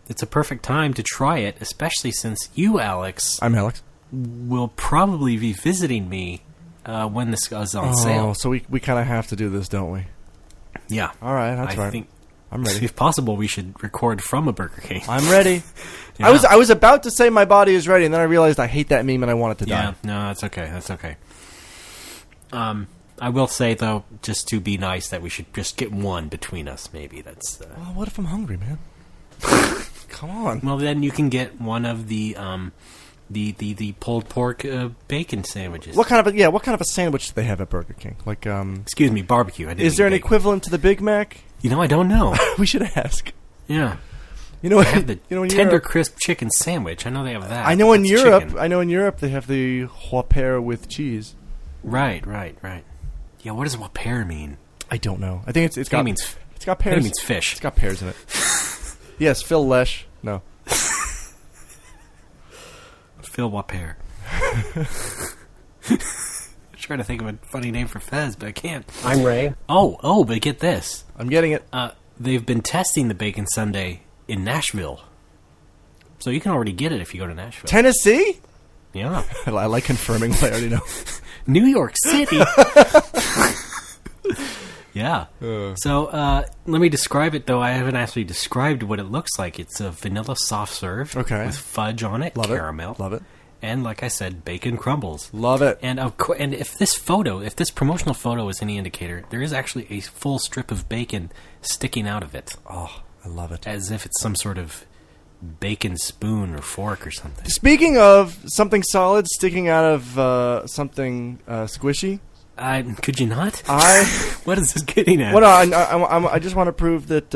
Speaker 2: it's a perfect time to try it, especially since you, Alex...
Speaker 1: I'm Alex.
Speaker 2: ...will probably be visiting me when this is on sale.
Speaker 1: Oh, so we kind of have to do this, don't we?
Speaker 2: Yeah.
Speaker 1: All right, that's right.
Speaker 2: I think,
Speaker 1: I'm ready.
Speaker 2: if possible, we should record from a Burger King.
Speaker 1: I'm ready.
Speaker 2: Yeah.
Speaker 1: I was about to say my body is ready, and then I realized I hate that meme and I want it to die.
Speaker 2: Yeah, no, that's okay. That's okay. I will say, though, just to be nice, that we should just get one between us, maybe. That's.
Speaker 1: Well, what if I'm hungry, man? Come on.
Speaker 2: Well, then you can get one of the pulled pork bacon sandwiches.
Speaker 1: What kind of a sandwich do they have at Burger King? Like
Speaker 2: excuse me, barbecue.
Speaker 1: Is there an equivalent to the Big Mac?
Speaker 2: I don't know.
Speaker 1: We should ask.
Speaker 2: Yeah.
Speaker 1: They
Speaker 2: have the tender crisp chicken sandwich. I know they have that.
Speaker 1: I know in Europe.
Speaker 2: Chicken.
Speaker 1: I know in Europe they have the Whopper with cheese.
Speaker 2: Right. Yeah, what does Whopper mean?
Speaker 1: I don't know. I think it's got pears.
Speaker 2: It means fish.
Speaker 1: It's got pears in it. Yes, Phil Lesh. No.
Speaker 2: Phil Whopper. Trying to think of a funny name for Fez, but I can't.
Speaker 10: I'm Ray.
Speaker 2: Oh, but get this.
Speaker 1: I'm getting it.
Speaker 2: They've been testing the Bacon Sunday in Nashville. So you can already get it if you go to Nashville.
Speaker 1: Tennessee?
Speaker 2: Yeah.
Speaker 1: I like confirming what I already know.
Speaker 2: New York City. Yeah. So let me describe it, though. I haven't actually described what it looks like. It's a vanilla soft serve with fudge on it, caramel.
Speaker 1: Love it.
Speaker 2: And like I said, bacon crumbles.
Speaker 1: Love it.
Speaker 2: And and if this promotional photo is any indicator, there is actually a full strip of bacon sticking out of it.
Speaker 1: Oh, I love it.
Speaker 2: As if it's some sort of bacon spoon or fork or something.
Speaker 1: Speaking of something solid sticking out of something squishy.
Speaker 2: Could you not? What is this getting at?
Speaker 1: Well, no, I just want to prove that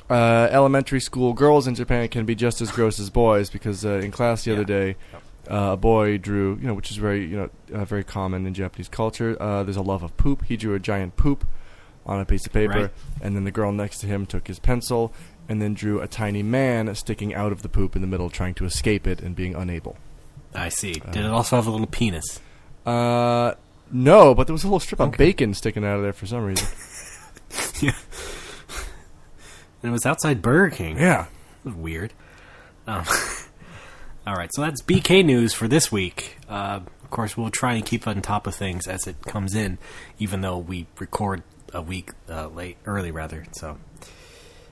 Speaker 1: elementary school girls in Japan can be just as gross as boys, because in class the other day, a boy drew, which is very, very common in Japanese culture. There's a love of poop. He drew a giant poop on a piece of paper, and then the girl next to him took his pencil and then drew a tiny man sticking out of the poop in the middle, trying to escape it and being unable.
Speaker 2: I see. Did it also have a little penis?
Speaker 1: No, but there was a little strip of bacon sticking out of there for some reason.
Speaker 2: Yeah. And it was outside Burger King.
Speaker 1: Yeah.
Speaker 2: It was weird. All right, so that's BK News for this week. Of course, we'll try and keep on top of things as it comes in, even though we record a week early. So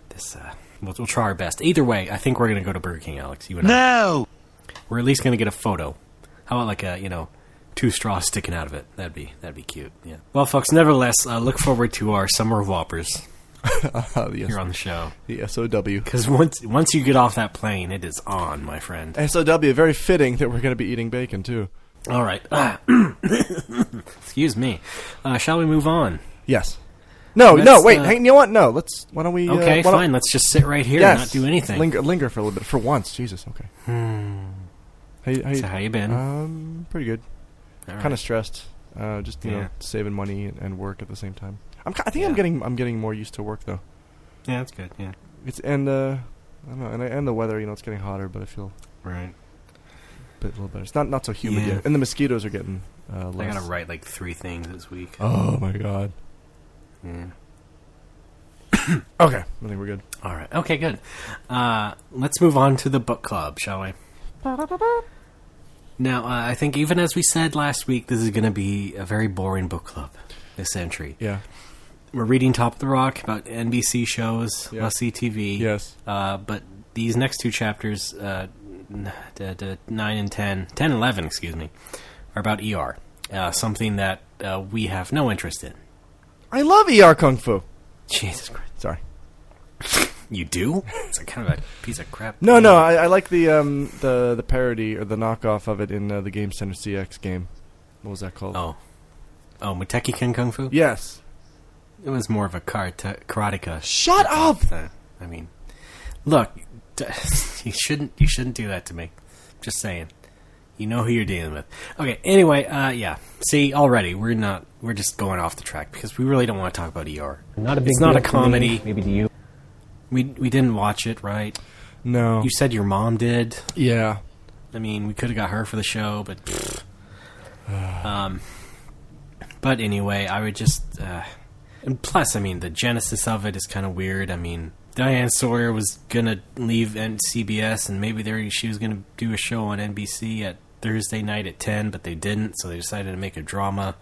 Speaker 2: this we'll try our best. Either way, I think we're going to go to Burger King, Alex. You and I. We're at least going to get a photo. How about like a, 2 straws sticking out of it? That'd be cute. Yeah. Well, folks, nevertheless, look forward to our Summer Whoppers. Here on the show.
Speaker 1: The SOW.
Speaker 2: Because once you get off that plane, it is on, my friend.
Speaker 1: SOW, very fitting that we're going to be eating bacon, too.
Speaker 2: All right. Excuse me. Shall we move on?
Speaker 1: Yes. No, wait. Hey, you know what? No, why don't we...
Speaker 2: Okay, fine. Let's just sit right here and not do anything.
Speaker 1: Linger for a little bit. For once. Jesus, okay.
Speaker 2: So how you been?
Speaker 1: Pretty good.
Speaker 2: Right.
Speaker 1: Kind of stressed. Just, saving money and work at the same time. I think I'm getting more used to work though.
Speaker 2: Yeah, that's good. Yeah,
Speaker 1: I don't know, and the weather, it's getting hotter, but I feel
Speaker 2: right.
Speaker 1: A little better. It's not so humid yet, and the mosquitoes are getting less.
Speaker 2: I gotta write like 3 things this week.
Speaker 1: Oh my god.
Speaker 2: Yeah.
Speaker 1: Okay, I think we're good.
Speaker 2: All right. Okay, good. Let's move on to the book club, shall we? Now, I think even as we said last week, this is going to be a very boring book club this entry.
Speaker 1: Yeah.
Speaker 2: We're reading Top of the Rock about NBC shows, must-see TV.
Speaker 1: Yes.
Speaker 2: But these next 2 chapters, 9 and 10 and 11, excuse me, are about ER, something that we have no interest in.
Speaker 1: I love ER Kung Fu.
Speaker 2: Jesus Christ.
Speaker 1: Sorry.
Speaker 2: You do? It's a kind of a piece of crap.
Speaker 1: No, I like the parody or the knockoff of it in the Game Center CX game. What was that called?
Speaker 2: Oh, Muteki Ken Kung Fu?
Speaker 1: Yes.
Speaker 2: It was more of a karateka.
Speaker 1: Shut up!
Speaker 2: I mean, look, you shouldn't do that to me. Just saying. You know who you're dealing with. Okay, anyway, yeah. See, already, we're just going off the track because we really don't want to talk about ER. It's not a comedy.
Speaker 10: Maybe to you.
Speaker 2: We didn't watch it, right?
Speaker 1: No.
Speaker 2: You said your mom did.
Speaker 1: Yeah.
Speaker 2: I mean, we could have got her for the show, but... but anyway, I would just... and plus, I mean, the genesis of it is kind of weird. I mean, Diane Sawyer was going to leave CBS, and maybe she was going to do a show on NBC at Thursday night at 10, but they didn't, so they decided to make a drama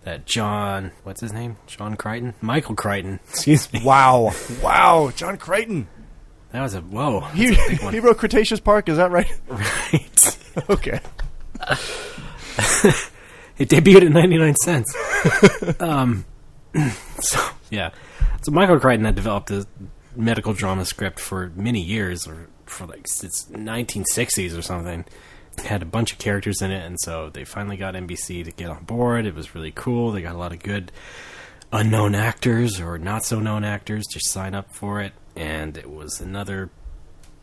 Speaker 2: that John... What's his name? John Crichton? Michael Crichton. Excuse me.
Speaker 1: Wow. John Crichton.
Speaker 2: That was a... Whoa.
Speaker 1: He wrote Cretaceous Park, is that right?
Speaker 2: Right.
Speaker 1: Okay.
Speaker 2: It debuted at 99 cents. So, yeah. So Michael Crichton had developed a medical drama script for many years, or for like it's 1960s or something. It had a bunch of characters in it, and so they finally got NBC to get on board. It was really cool. They got a lot of good unknown actors or not so known actors to sign up for it, and it was another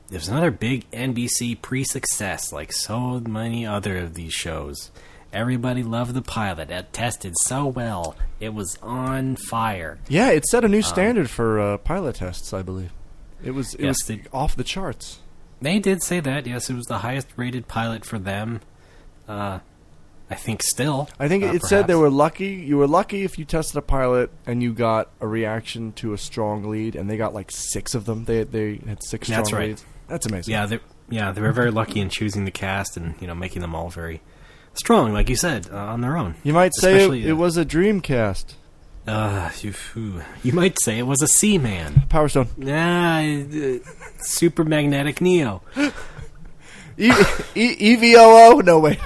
Speaker 2: big NBC pre-success, like so many other of these shows. Everybody loved the pilot. It tested so well. It was on fire.
Speaker 1: Yeah, it set a new standard for pilot tests, I believe. It was off the charts.
Speaker 2: They did say that, yes. It was the highest rated pilot for them. I think still.
Speaker 1: I think it
Speaker 2: perhaps.
Speaker 1: said you were lucky if you tested a pilot and you got a reaction to a strong lead, and they got like 6 of them. They had 6 strong leads. That's amazing.
Speaker 2: Yeah, they were very lucky in choosing the cast and making them all very strong, like you said, on their own.
Speaker 1: You might say it was a dream cast.
Speaker 2: You might say it was a Seaman.
Speaker 1: Power Stone.
Speaker 2: Super Magnetic Neo.
Speaker 1: EVOO? No, wait.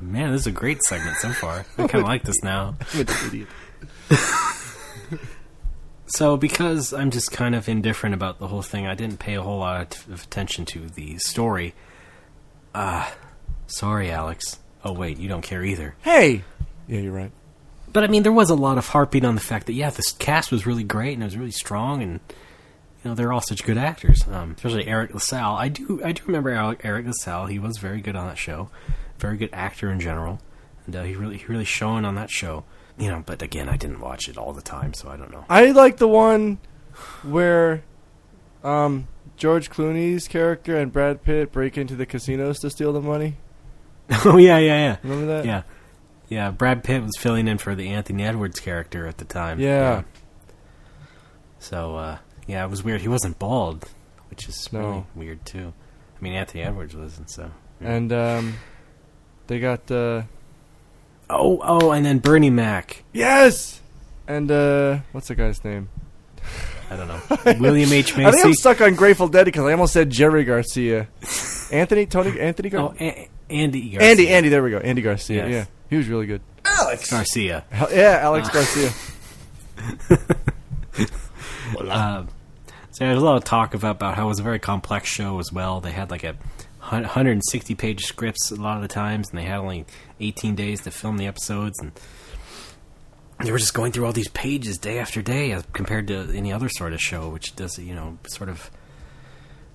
Speaker 2: Man, this is a great segment so far. I kind of like this now.
Speaker 1: I'm an idiot.
Speaker 2: So, because I'm just kind of indifferent about the whole thing, I didn't pay a whole lot of attention to the story. Sorry, Alex. Oh, wait, you don't care either.
Speaker 1: Hey! Yeah, you're right.
Speaker 2: But, I mean, there was a lot of harping on the fact that, yeah, this cast was really great and it was really strong, and, they're all such good actors. Especially Eric LaSalle. I do remember Eric LaSalle. He was very good on that show. Very good actor in general. And he really shone on that show. But again, I didn't watch it all the time, so I don't know.
Speaker 1: I like the one where George Clooney's character and Brad Pitt break into the casinos to steal the money.
Speaker 2: Oh, yeah.
Speaker 1: Remember that?
Speaker 2: Yeah, Brad Pitt was filling in for the Anthony Edwards character at the time.
Speaker 1: Yeah.
Speaker 2: So, it was weird. He wasn't bald, which is really weird, too. I mean, Anthony Edwards wasn't, so... Yeah.
Speaker 1: And, they got,
Speaker 2: and then Bernie Mac.
Speaker 1: Yes! And, what's the guy's name?
Speaker 2: I don't know. William H. Macy?
Speaker 1: I think I'm stuck on Grateful Dead because I almost said Jerry Garcia. Anthony Garcia?
Speaker 2: Oh, Andy Garcia.
Speaker 1: Andy, there we go. Andy Garcia,
Speaker 2: yes.
Speaker 1: Yeah. He was really good.
Speaker 2: Alex Garcia.
Speaker 1: Alex Garcia.
Speaker 2: So there's a lot of talk about how it was a very complex show as well. They had like 160-page scripts a lot of the times, and they had only 18 days to film the episodes, and they were just going through all these pages day after day as compared to any other sort of show, which does, sort of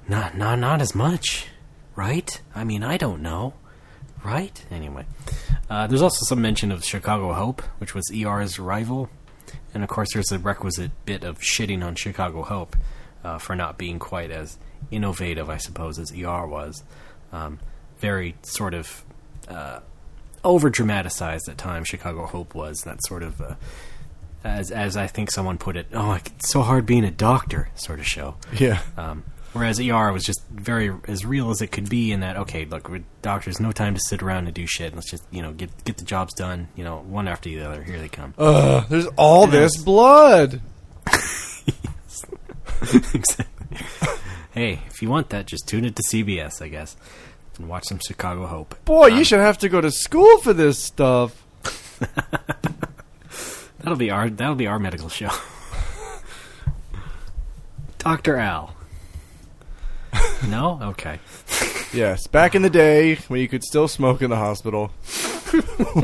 Speaker 2: Not as much, right? I mean, I don't know, right? Anyway, there's also some mention of Chicago Hope, which was ER's rival, and of course there's a requisite bit of shitting on Chicago Hope for not being quite as innovative, I suppose, as ER was. Very sort of over-dramatized at times, Chicago Hope was. That sort of, as I think someone put it, it's so hard being a doctor sort of show.
Speaker 1: Yeah.
Speaker 2: Whereas ER was just very as real as it could be in that, okay, look, with doctors, no time to sit around and do shit. Let's just, get the jobs done, one after the other. Here they come.
Speaker 1: There's all this blood.
Speaker 2: Exactly. Hey, if you want that, just tune it to CBS, I guess, and watch some Chicago Hope.
Speaker 1: Boy, you should have to go to school for this stuff.
Speaker 2: That'll be our medical show. Dr. Al. No? Okay.
Speaker 1: Yes, back in the day when you could still smoke in the hospital,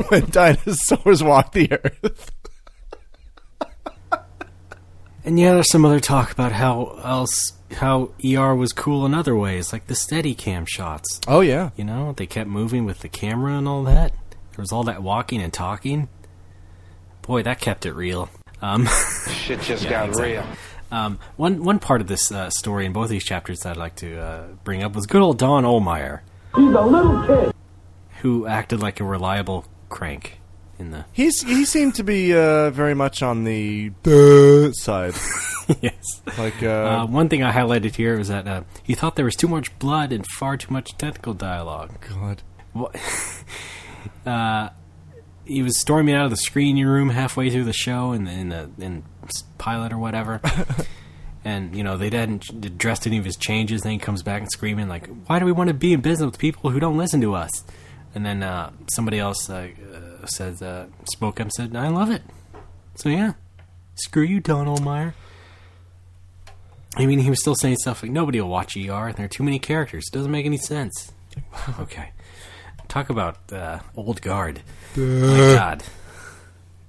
Speaker 1: when dinosaurs walked the earth.
Speaker 2: And yeah, there's some other talk about how ER was cool in other ways, like the Steadicam shots.
Speaker 1: Oh, yeah.
Speaker 2: They kept moving with the camera and all that. There was all that walking and talking. Boy, that kept it real.
Speaker 6: Shit just got real.
Speaker 2: One part of this story in both these chapters that I'd like to bring up was good old Don Ohlmeyer.
Speaker 6: He's a little kid.
Speaker 2: Who acted like a reliable crank in the...
Speaker 1: He seemed to be very much on the side.
Speaker 2: Yes.
Speaker 1: Like
Speaker 2: one thing I highlighted here was that he thought there was too much blood and far too much technical dialogue.
Speaker 1: God.
Speaker 2: What? He was storming out of the screening room halfway through the show in pilot or whatever. And, they hadn't addressed any of his changes. Then he comes back and screaming, like, why do we want to be in business with people who don't listen to us? And then somebody else spoke up and said, I love it. So, yeah. Screw you, Don Ohlmeyer. I mean, he was still saying stuff like, nobody will watch ER. There are too many characters. It doesn't make any sense. Okay. Talk about old guard. My God.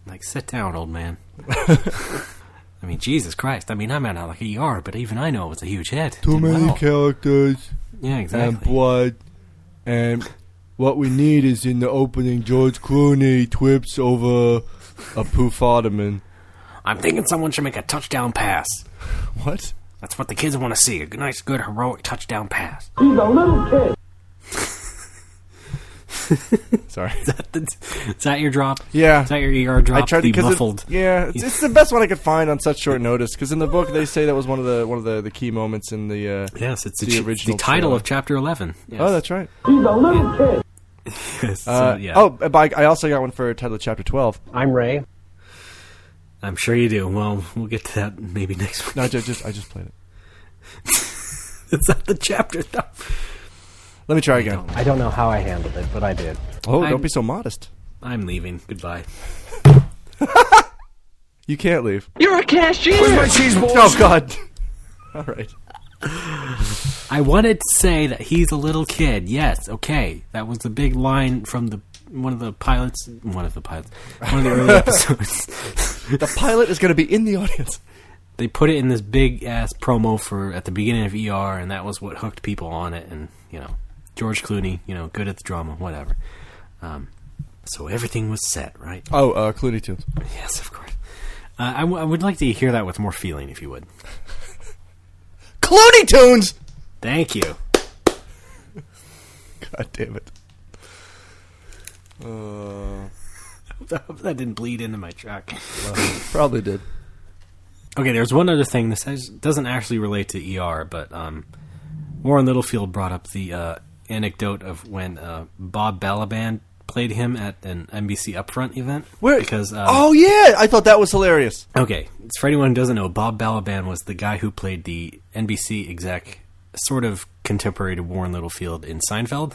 Speaker 2: Like, sit down, old man. I mean, Jesus Christ. I mean, I'm not like ER, but even I know it was a huge hit.
Speaker 1: Too many characters.
Speaker 2: Yeah, exactly.
Speaker 1: And blood. And what we need is in the opening, George Clooney twips over a poof ottoman.
Speaker 2: I'm thinking someone should make a touchdown pass.
Speaker 1: What?
Speaker 2: That's what the kids want to see. A nice, good, heroic touchdown pass.
Speaker 6: He's a little kid.
Speaker 1: Sorry.
Speaker 2: Is that your drop?
Speaker 1: Yeah.
Speaker 2: Is that your ER drop?
Speaker 1: I tried to,
Speaker 2: muffled.
Speaker 1: It's the best one I could find on such short notice. Because in the book they say that was one of the key moments in the
Speaker 2: yes, it's
Speaker 1: the original
Speaker 2: the title
Speaker 1: trailer.
Speaker 2: of chapter 11. Yes.
Speaker 1: Oh, that's right.
Speaker 6: He's a little kid.
Speaker 2: Yes, yeah.
Speaker 1: Oh, but I also got one for title of chapter 12.
Speaker 10: I'm Ray.
Speaker 2: I'm sure you do. Well, we'll get to that maybe next week.
Speaker 1: No, I just played it.
Speaker 2: It's not the chapter though.
Speaker 1: Let me try again.
Speaker 10: I don't know how I handled it, but I did.
Speaker 1: Oh, don't be so modest.
Speaker 2: I'm leaving. Goodbye.
Speaker 1: You can't leave.
Speaker 6: You're a cashier. Where's my cheese balls?
Speaker 1: Oh, God. All right.
Speaker 2: I wanted to say that he's a little kid. Yes, okay. That was the big line from one of the early episodes.
Speaker 1: The pilot is going to be in the audience.
Speaker 2: They put it in this big ass promo for at the beginning of ER, and that was what hooked people on it. And George Clooney, good at the drama, whatever. So everything was set, right?
Speaker 1: Oh, Clooney Tunes.
Speaker 2: Yes, of course. I would like to hear that with more feeling, if you would.
Speaker 1: Clooney Tunes!
Speaker 2: Thank you.
Speaker 1: God damn it.
Speaker 2: That didn't bleed into my track.
Speaker 1: Probably did.
Speaker 2: Okay, there's one other thing. This doesn't actually relate to ER, but Warren Littlefield brought up the anecdote of when Bob Balaban played him at an NBC Upfront event.
Speaker 1: Where?
Speaker 2: Because,
Speaker 1: oh, yeah! I thought that was hilarious.
Speaker 2: Okay, for anyone who doesn't know, Bob Balaban was the guy who played the NBC exec, sort of contemporary to Warren Littlefield in Seinfeld,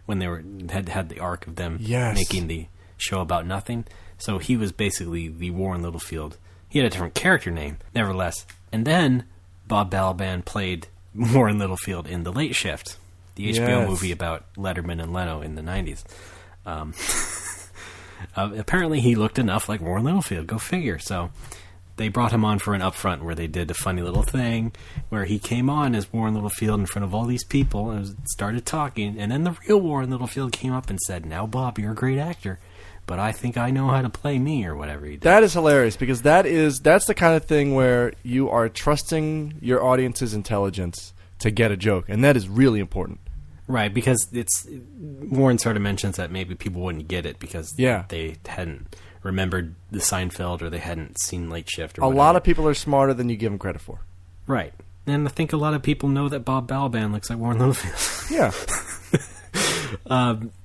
Speaker 2: when they had the arc of them making the show about nothing. So he was basically the Warren Littlefield. He had a different character name, nevertheless. And then Bob Balaban played Warren Littlefield in The Late Shift, the HBO movie about Letterman and Leno in the 90s. Apparently he looked enough like Warren Littlefield. Go figure. So they brought him on for an upfront where they did a funny little thing where he came on as Warren Littlefield in front of all these people and started talking, and then the real Warren Littlefield came up and said, "Now, Bob, you're a great actor, but I think I know how to play me," or whatever he did.
Speaker 1: That is hilarious, because that's the kind of thing where you are trusting your audience's intelligence to get a joke, and that is really important.
Speaker 2: Right, because Warren sort of mentions that maybe people wouldn't get it because they hadn't remembered the Seinfeld or they hadn't seen Late Shift or whatever.
Speaker 1: A lot of people are smarter than you give them credit for.
Speaker 2: Right. And I think a lot of people know that Bob Balaban looks like Warren Littlefield.
Speaker 1: Yeah.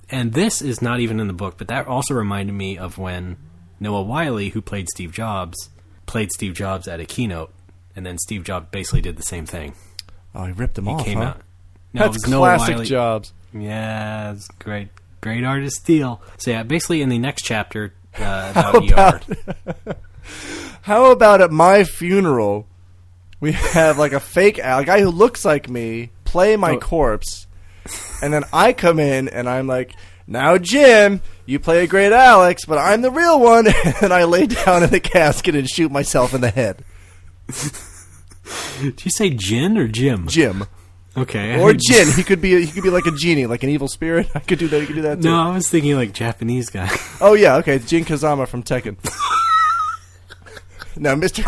Speaker 2: And this is not even in the book, but that also reminded me of when Noah Wyle, who played Steve Jobs at a keynote, and then Steve Jobs basically did the same thing.
Speaker 1: Oh, he ripped him off,
Speaker 2: He came
Speaker 1: huh?
Speaker 2: out. No,
Speaker 1: That's classic Jobs.
Speaker 2: Yeah, it's great. Great artist steal. So yeah, basically in the next chapter about ER.
Speaker 1: How about at my funeral, we have like a fake a guy who looks like me play my corpse, and then I come in and I'm like, "Now, Jim, you play a great Alex, but I'm the real one," and I lay down in the casket and shoot myself in the head.
Speaker 2: Did you say Jin or Jim?
Speaker 1: Jim.
Speaker 2: Okay.
Speaker 1: Or Jin. He could be like a genie, like an evil spirit. I could do that. You could do that too.
Speaker 2: No, I was thinking like Japanese guy.
Speaker 1: Oh yeah, okay. Jin Kazama from Tekken. Now, Mr.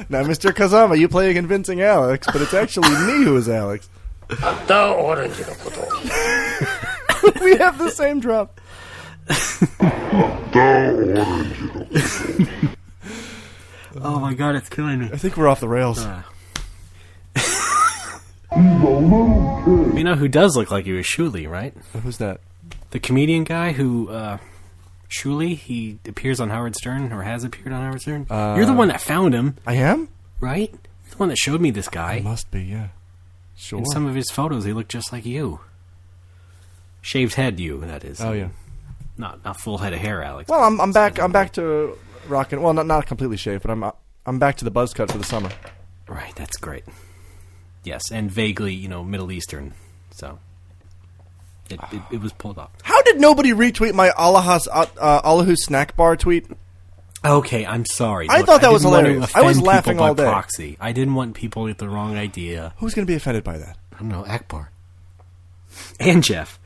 Speaker 1: Now, Mr. Kazama, you play a convincing Alex, but it's actually me who is Alex. We have the same drop.
Speaker 2: Oh my god, it's killing me.
Speaker 1: I think we're off the rails.
Speaker 2: You know who does look like he was Shuli, right?
Speaker 1: Who's that?
Speaker 2: The comedian guy who, Shuli, he appears on Howard Stern, or has appeared on Howard Stern. You're the one that found him.
Speaker 1: I am?
Speaker 2: Right? You're the one that showed me this guy.
Speaker 1: I must be, yeah. Sure.
Speaker 2: In some of his photos, he looked just like you. Shaved head you, that is.
Speaker 1: Oh, yeah.
Speaker 2: Not full head of hair, Alex.
Speaker 1: Well, I'm back to rocking. Well, not completely shaved, but I'm back to the buzz cut for the summer.
Speaker 2: Right, that's great. Yes, and vaguely, Middle Eastern. So it was pulled off.
Speaker 1: How did nobody retweet my Allahu snack bar tweet?
Speaker 2: Okay, I'm sorry.
Speaker 1: I thought that was hilarious. I was laughing all day.
Speaker 2: Proxy. I didn't want people with the wrong idea.
Speaker 1: Who's going to be offended by that?
Speaker 2: I don't know, Akbar. And Jeff.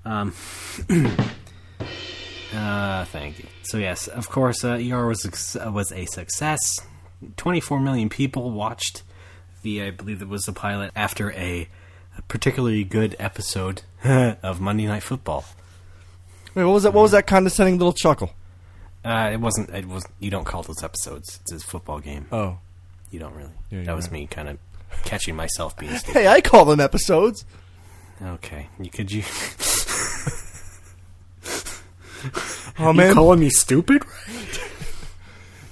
Speaker 2: Thank you. So yes, of course, ER was a success. 24 million people watched I believe it was the pilot after a particularly good episode of Monday Night Football.
Speaker 1: Wait, what was that? What was that condescending little chuckle?
Speaker 2: It was. You don't call those episodes. It's a football game.
Speaker 1: Oh,
Speaker 2: you don't really.
Speaker 1: Yeah,
Speaker 2: that was me kind of catching myself being stupid.
Speaker 1: Hey, I call them episodes.
Speaker 2: Okay, you.
Speaker 1: Oh man,
Speaker 2: you calling me stupid?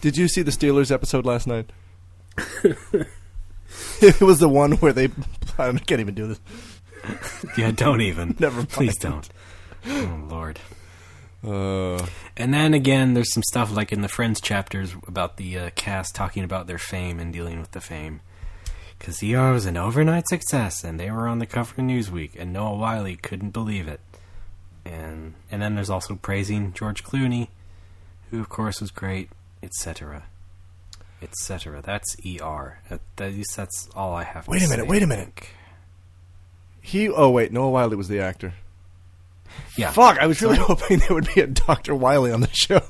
Speaker 1: Did you see the Steelers episode last night? It was the one where I can't even do this.
Speaker 2: Yeah, don't even.
Speaker 1: Never mind.
Speaker 2: Please don't. Oh, Lord. And then again, there's some stuff like in the Friends chapters about the cast talking about their fame and dealing with the fame. Because ER was an overnight success, and they were on the cover of Newsweek, and Noah Wyle couldn't believe it. And then there's also praising George Clooney, who of course was great, etc. Etc. That's ER. That's all I have to say.
Speaker 1: Wait a minute. Noah Wyle was the actor.
Speaker 2: Yeah.
Speaker 1: Fuck, I was really hoping there would be a Dr. Wiley on the show.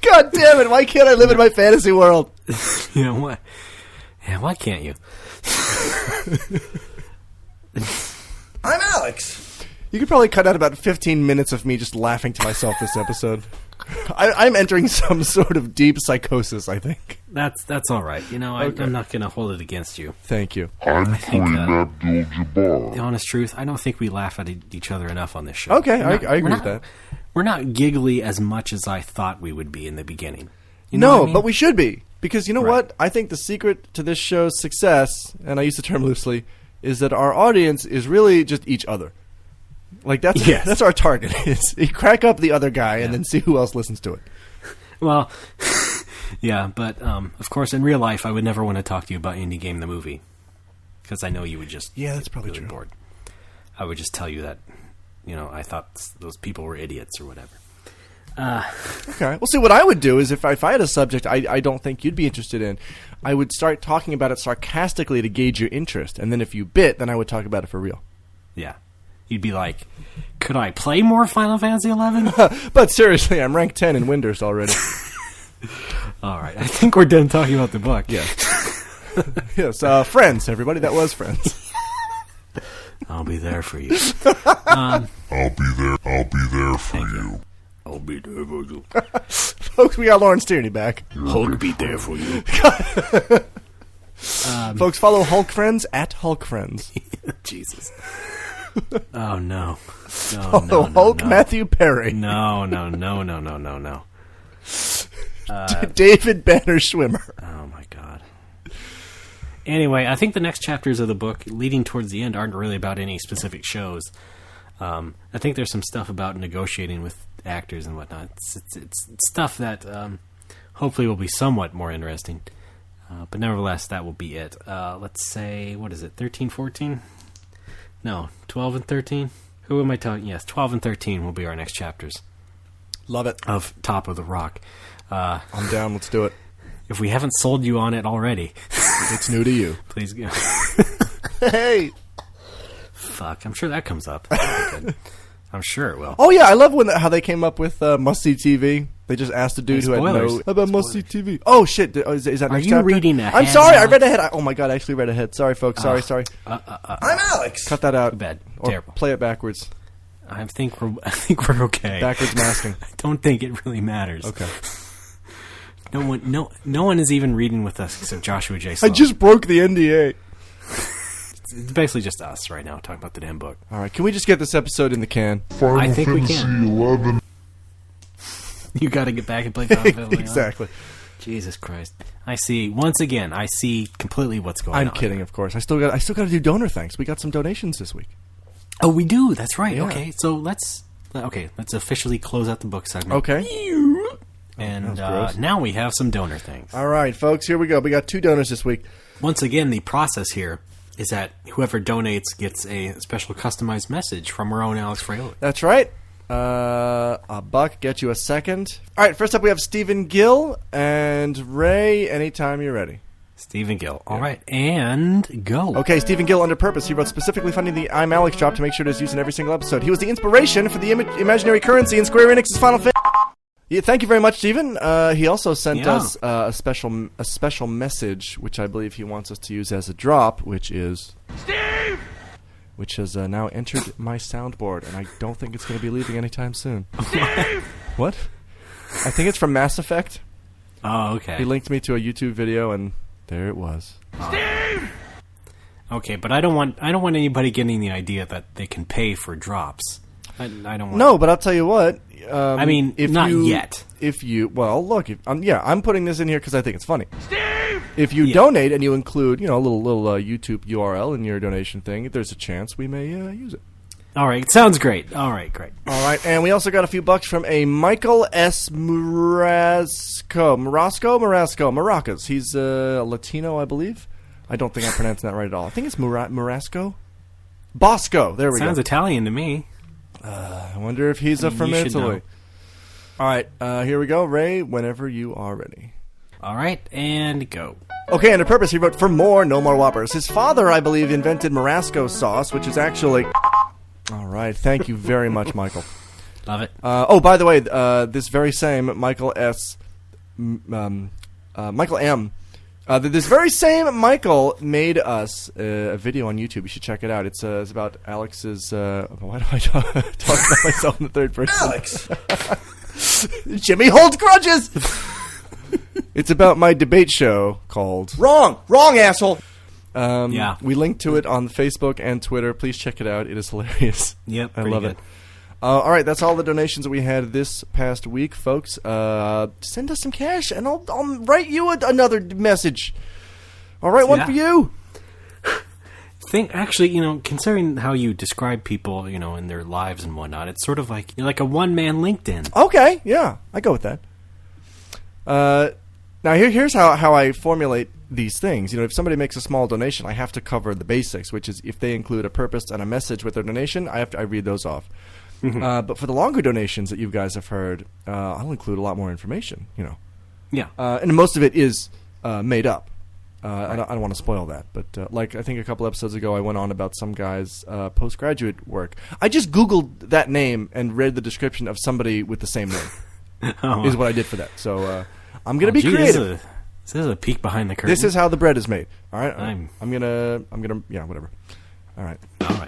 Speaker 1: God damn it, why can't I live in my fantasy world?
Speaker 2: You know what? Yeah, why can't you?
Speaker 1: I'm Alex. You could probably cut out about 15 minutes of me just laughing to myself this episode. I'm entering some sort of deep psychosis, I think.
Speaker 2: That's all right.
Speaker 1: Okay.
Speaker 2: I'm not going to hold it against you.
Speaker 1: Thank you.
Speaker 9: I'm Kareem Abdul-Jabbar.
Speaker 2: The honest truth, I don't think we laugh at each other enough on this show.
Speaker 1: Okay, I agree with that.
Speaker 2: We're not giggly as much as I thought we would be in the beginning.
Speaker 1: But we should be. Because you know what? I think the secret to this show's success, and I use the term loosely, is that our audience is really just each other. Like that's our target. Is you crack up the other guy and then see who else listens to it.
Speaker 2: Well, yeah, but of course, in real life, I would never want to talk to you about Indie Game the movie because I know you would just
Speaker 1: that's probably
Speaker 2: really
Speaker 1: true.
Speaker 2: Bored. I would just tell you that I thought those people were idiots or whatever.
Speaker 1: Okay. Well, see, what I would do is if I had a subject I don't think you'd be interested in, I would start talking about it sarcastically to gauge your interest. And then if you bit, then I would talk about it for real.
Speaker 2: Yeah. You'd be like, could I play more Final Fantasy 11?
Speaker 1: But seriously, I'm ranked 10 in Winders already.
Speaker 2: All right. I think we're done talking about the book.
Speaker 1: Yeah. Yes. Friends, everybody. That was Friends.
Speaker 2: I'll be there for you.
Speaker 9: I'll be there for you.
Speaker 2: I'll be there for you.
Speaker 1: Folks, we got Lawrence Tierney back.
Speaker 2: Hulk be there for you.
Speaker 1: Folks, follow Hulk Friends at Hulk Friends.
Speaker 2: Jesus. Oh, no.
Speaker 1: Follow Hulk Matthew Perry.
Speaker 2: No.
Speaker 1: David Banner Schwimmer.
Speaker 2: Oh, my God. Anyway, I think the next chapters of the book, leading towards the end, aren't really about any specific shows. I think there's some stuff about negotiating with actors and whatnot. It's stuff that hopefully will be somewhat more interesting. But nevertheless, that will be it. Let's say, what is it, 13, 14? No, 12 and 13? Who am I talking? Yes, 12 and 13 will be our next chapters.
Speaker 1: Love it.
Speaker 2: Of Top of the Rock.
Speaker 1: I'm down. Let's do it.
Speaker 2: If we haven't sold you on it already,
Speaker 1: it's new to you.
Speaker 2: Please go.
Speaker 1: Hey.
Speaker 2: Fuck, I'm sure that comes up. I'm sure it will.
Speaker 1: Oh yeah, I love how they came up with Must See TV. They just asked a dude who had no about Must See TV. Oh shit, is that?
Speaker 2: Are
Speaker 1: next
Speaker 2: you
Speaker 1: chapter?
Speaker 2: reading ahead?
Speaker 1: I'm sorry, I read ahead. Oh my god, I actually read ahead. Sorry, folks. Sorry.
Speaker 8: I'm Alex.
Speaker 1: Cut that out.
Speaker 2: Too bad.
Speaker 1: Or
Speaker 2: Terrible.
Speaker 1: Play it backwards.
Speaker 2: I think we're okay.
Speaker 1: Backwards masking.
Speaker 2: I don't think it really matters.
Speaker 1: Okay.
Speaker 2: No one is even reading with us except Joshua J. Sloan.
Speaker 1: I just broke the NDA.
Speaker 2: It's basically just us right now talking about the damn book.
Speaker 1: All right, can we just get this episode in the can?
Speaker 2: I think we can.
Speaker 9: 11.
Speaker 2: You got to get back and play Final Fantasy.
Speaker 1: Exactly.
Speaker 2: Jesus Christ! I see completely what's going on.
Speaker 1: I'm kidding, of course. I still got to do donor thanks. We got some donations this week.
Speaker 2: Oh, we do. That's right.
Speaker 1: Yeah.
Speaker 2: Okay, so let's officially close out the book segment.
Speaker 1: Okay.
Speaker 2: And now we have some donor things.
Speaker 1: All right, folks, here we go. We got 2 donors this week.
Speaker 2: Once again, the process here is that whoever donates gets a special customized message from our own Alex Fraley.
Speaker 1: That's right. A buck, get you a second. All right, first up we have Stephen Gill and Ray. Anytime you're ready.
Speaker 2: Stephen Gill. All right, and go.
Speaker 1: Okay, Stephen Gill under purpose. He wrote specifically finding the I'm Alex drop to make sure it is used in every single episode. He was the inspiration for the imaginary currency in Square Enix's Final Fantasy. Yeah, thank you very much, Stephen. He also sent us a special message, which I believe he wants us to use as a drop, which is
Speaker 4: Steve!
Speaker 1: Which has now entered my soundboard, and I don't think it's going to be leaving anytime soon.
Speaker 4: Steve!
Speaker 1: What? I think it's from Mass Effect.
Speaker 2: Oh, okay.
Speaker 1: He linked me to a YouTube video, and there it was.
Speaker 4: Steve!
Speaker 2: Okay, but I don't want anybody getting the idea that they can pay for drops. I don't want.
Speaker 1: No, but I'll tell you what.
Speaker 2: I mean, not yet.
Speaker 1: Look, I'm putting this in here because I think it's funny.
Speaker 4: Steve!
Speaker 1: If you donate and you include, a little YouTube URL in your donation thing, there's a chance we may use it.
Speaker 2: All right, sounds great. All right, great.
Speaker 1: All right, and we also got a few bucks from a Michael S. Marascos. He's Latino, I believe. I don't think I'm pronouncing that right at all. I think it's Marasco. Bosco. There we go.
Speaker 2: Sounds Italian to me.
Speaker 1: I wonder if he's from Italy. All right, here we go. Ray, whenever you are ready.
Speaker 2: All right, and go.
Speaker 1: Okay, and a purpose, he wrote, for more, no more Whoppers. His father, I believe, invented Marasco sauce, which is actually... All right, thank you very much, Michael.
Speaker 2: Love it.
Speaker 1: By the way, this very same Michael S... Michael M... this very same Michael made us a video on YouTube. You should check it out. It's about Alex's... why do I talk about myself in the third person?
Speaker 8: Alex!
Speaker 1: Jimmy holds grudges! It's about my debate show called...
Speaker 8: Wrong, asshole!
Speaker 2: Yeah.
Speaker 1: We linked to it on Facebook and Twitter. Please check it out. It is hilarious.
Speaker 2: Yep,
Speaker 1: I love
Speaker 2: good.
Speaker 1: it. All right, that's all the donations that we had this past week, folks. Send us some cash, and I'll write you another message. I'll write one for you.
Speaker 2: Considering how you describe people, in their lives and whatnot, it's sort of like you're like a one-man LinkedIn.
Speaker 1: Okay, yeah, I go with that. Now here's how I formulate these things. If somebody makes a small donation, I have to cover the basics, which is if they include a purpose and a message with their donation, I read those off. But for the longer donations that you guys have heard, I'll include a lot more information,
Speaker 2: Yeah.
Speaker 1: And most of it is made up. I don't want to spoil that, but like I think a couple episodes ago, I went on about some guy's postgraduate work. I just Googled that name and read the description of somebody with the same name. Is what I did for that. So I'm gonna be creative.
Speaker 2: This is a peek behind the curtain.
Speaker 1: This is how the bread is made. All right,
Speaker 2: I'm
Speaker 1: gonna yeah, whatever. All right.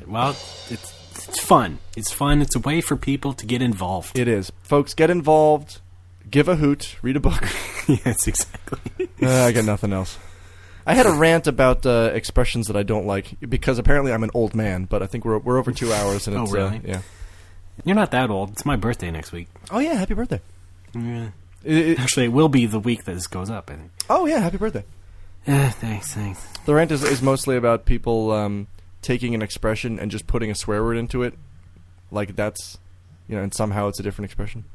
Speaker 2: Well, it's fun. It's fun. It's a way for people to get involved.
Speaker 1: It is, folks. Get involved. Give a hoot. Read a book.
Speaker 2: Yes, exactly.
Speaker 1: I got nothing else. I had a rant about expressions that I don't like because apparently I'm an old man, but I think we're over 2 hours and it's
Speaker 2: really?
Speaker 1: Yeah.
Speaker 2: You're not that old. It's my birthday next week.
Speaker 1: Oh yeah, happy birthday.
Speaker 2: Yeah. Actually, it will be the week that this goes up, I think.
Speaker 1: Oh yeah, happy birthday.
Speaker 2: Thanks.
Speaker 1: The rant is mostly about people taking an expression and just putting a swear word into it, like that's and somehow it's a different expression.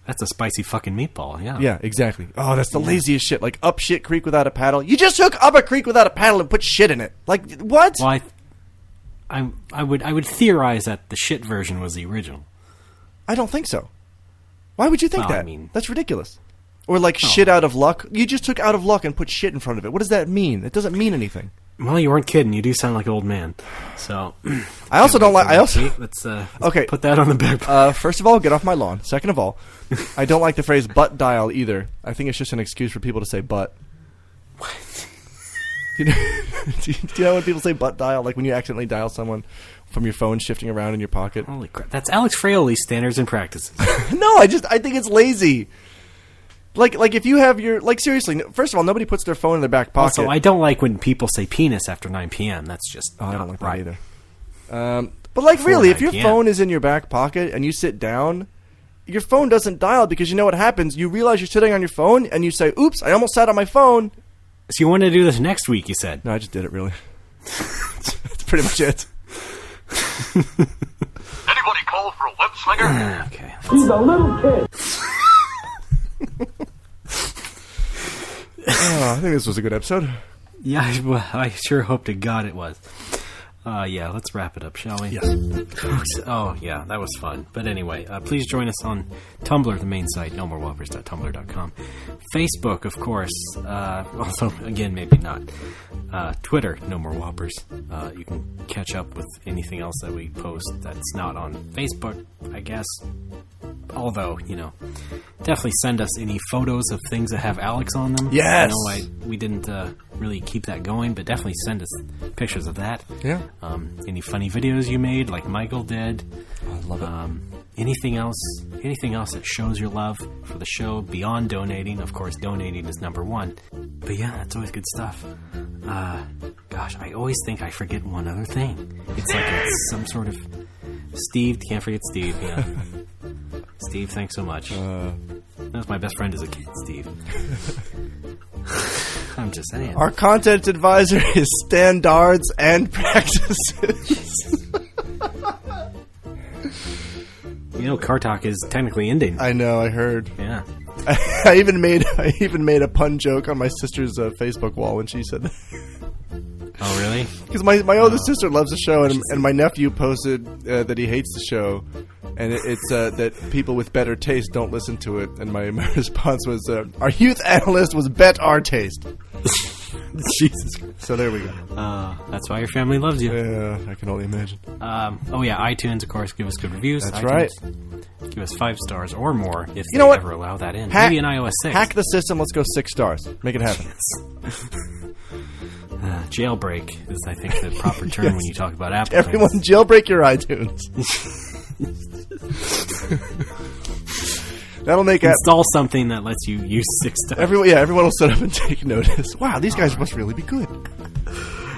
Speaker 2: That's a spicy fucking meatball, yeah.
Speaker 1: Yeah, exactly. Oh, that's the laziest shit. Like, up shit creek without a paddle. You just took up a creek without a paddle and put shit in it. Like, what?
Speaker 2: Well, I would theorize that the shit version was the original.
Speaker 1: I don't think so. Why would you think that?
Speaker 2: I mean,
Speaker 1: that's ridiculous. Or like shit out of luck. You just took out of luck and put shit in front of it. What does that mean? It doesn't mean anything.
Speaker 2: Well, you weren't kidding. You do sound like an old man. So
Speaker 1: I also don't like.
Speaker 2: Let's okay. Put that on the back.
Speaker 1: First of all, get off my lawn. Second of all, I don't like the phrase "butt dial" either. I think it's just an excuse for people to say "butt."
Speaker 2: What?
Speaker 1: Do you know when people say "butt dial"? Like when you accidentally dial someone from your phone shifting around in your pocket.
Speaker 2: Holy crap! That's Alex Fraioli's standards and practices.
Speaker 1: No, I think it's lazy. Like if you have your seriously. First of all, nobody puts their phone in their back pocket.
Speaker 2: Also, I don't like when people say penis after 9 p.m. That's just
Speaker 1: I don't like that
Speaker 2: right.
Speaker 1: either. But like really, if your phone is in your back pocket and you sit down, your phone doesn't dial because you know what happens. You realize you're sitting on your phone and you say, "Oops, I almost sat on my phone."
Speaker 2: So you wanted to do this next week? You said.
Speaker 1: No, I just did it. Really. That's pretty much it.
Speaker 4: Anybody call for a web slinger?
Speaker 2: Okay.
Speaker 6: He's a little kid.
Speaker 1: I think this was a good episode.
Speaker 2: Yeah, well, I sure hope to God it was. Yeah, let's wrap it up, shall we?
Speaker 1: Yes.
Speaker 2: Oh, yeah, that was fun. But anyway, please join us on Tumblr, the main site, nomorewhoppers.tumblr.com. Facebook, of course. Although, again, maybe not. Twitter, No More Whoppers. You can catch up with anything else that we post that's not on Facebook, I guess. Although, definitely send us any photos of things that have Alex on them.
Speaker 1: Yes!
Speaker 2: I know we didn't really keep that going, but definitely send us pictures of that.
Speaker 1: Yeah.
Speaker 2: Any funny videos you made, like Michael did.
Speaker 1: I love it.
Speaker 2: Anything else that shows your love for the show beyond donating. Of course, donating is number one. But yeah, that's always good stuff. Gosh, I always think I forget one other thing. It's like it's some sort of... Steve, can't forget Steve, yeah. Steve, thanks so much. That was my best friend as a kid, Steve. I'm just saying.
Speaker 1: Our content advisor is standards and practices.
Speaker 2: Car Talk is technically ending.
Speaker 1: I know, I heard.
Speaker 2: Yeah.
Speaker 1: I even made a pun joke on my sister's Facebook wall when she said that.
Speaker 2: Oh, really?
Speaker 1: Because my older sister loves the show, and my nephew posted that he hates the show, and it's that people with better taste don't listen to it. And my response was, our youth analyst was bet our taste.
Speaker 2: Jesus Christ.
Speaker 1: So there we go.
Speaker 2: That's why your family loves you.
Speaker 1: Yeah, I can only imagine.
Speaker 2: iTunes, of course, give us good reviews.
Speaker 1: That's
Speaker 2: iTunes,
Speaker 1: right.
Speaker 2: Give us 5 stars or more if
Speaker 1: you know what?
Speaker 2: ever allow that in. Maybe an iOS 6.
Speaker 1: Hack the system. Let's go 6 stars. Make it happen.
Speaker 2: Jailbreak is, I think, the proper term when you talk about Apple.
Speaker 1: Everyone, jailbreak your iTunes. That'll make
Speaker 2: install something that lets you use 6 stars.
Speaker 1: Everyone will set up and take notice. Wow, these guys must really be good.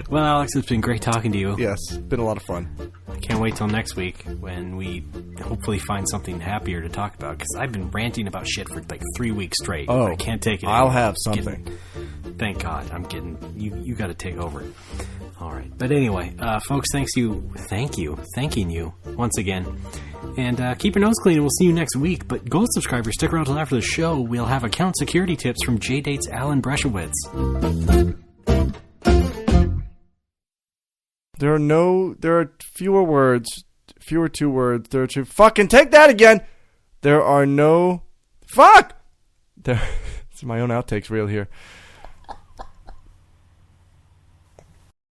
Speaker 2: Well, Alex, it's been great talking to you.
Speaker 1: Yes, been a lot of fun.
Speaker 2: I can't wait till next week when we hopefully find something happier to talk about, because I've been ranting about shit for like 3 weeks straight.
Speaker 1: Oh,
Speaker 2: I can't take it
Speaker 1: I'll
Speaker 2: anymore.
Speaker 1: have something.
Speaker 2: Thank God. I'm getting... You got to take over. All right. But anyway, folks, thanking you once again. And keep your nose clean, and we'll see you next week. But Gold subscribers, stick around till after the show. We'll have account security tips from J-Date's Alan Breshowitz. There are fewer words,
Speaker 1: fewer 2 words. There are 2. Fucking take that again. There are no. Fuck. There. It's my own outtakes reel here.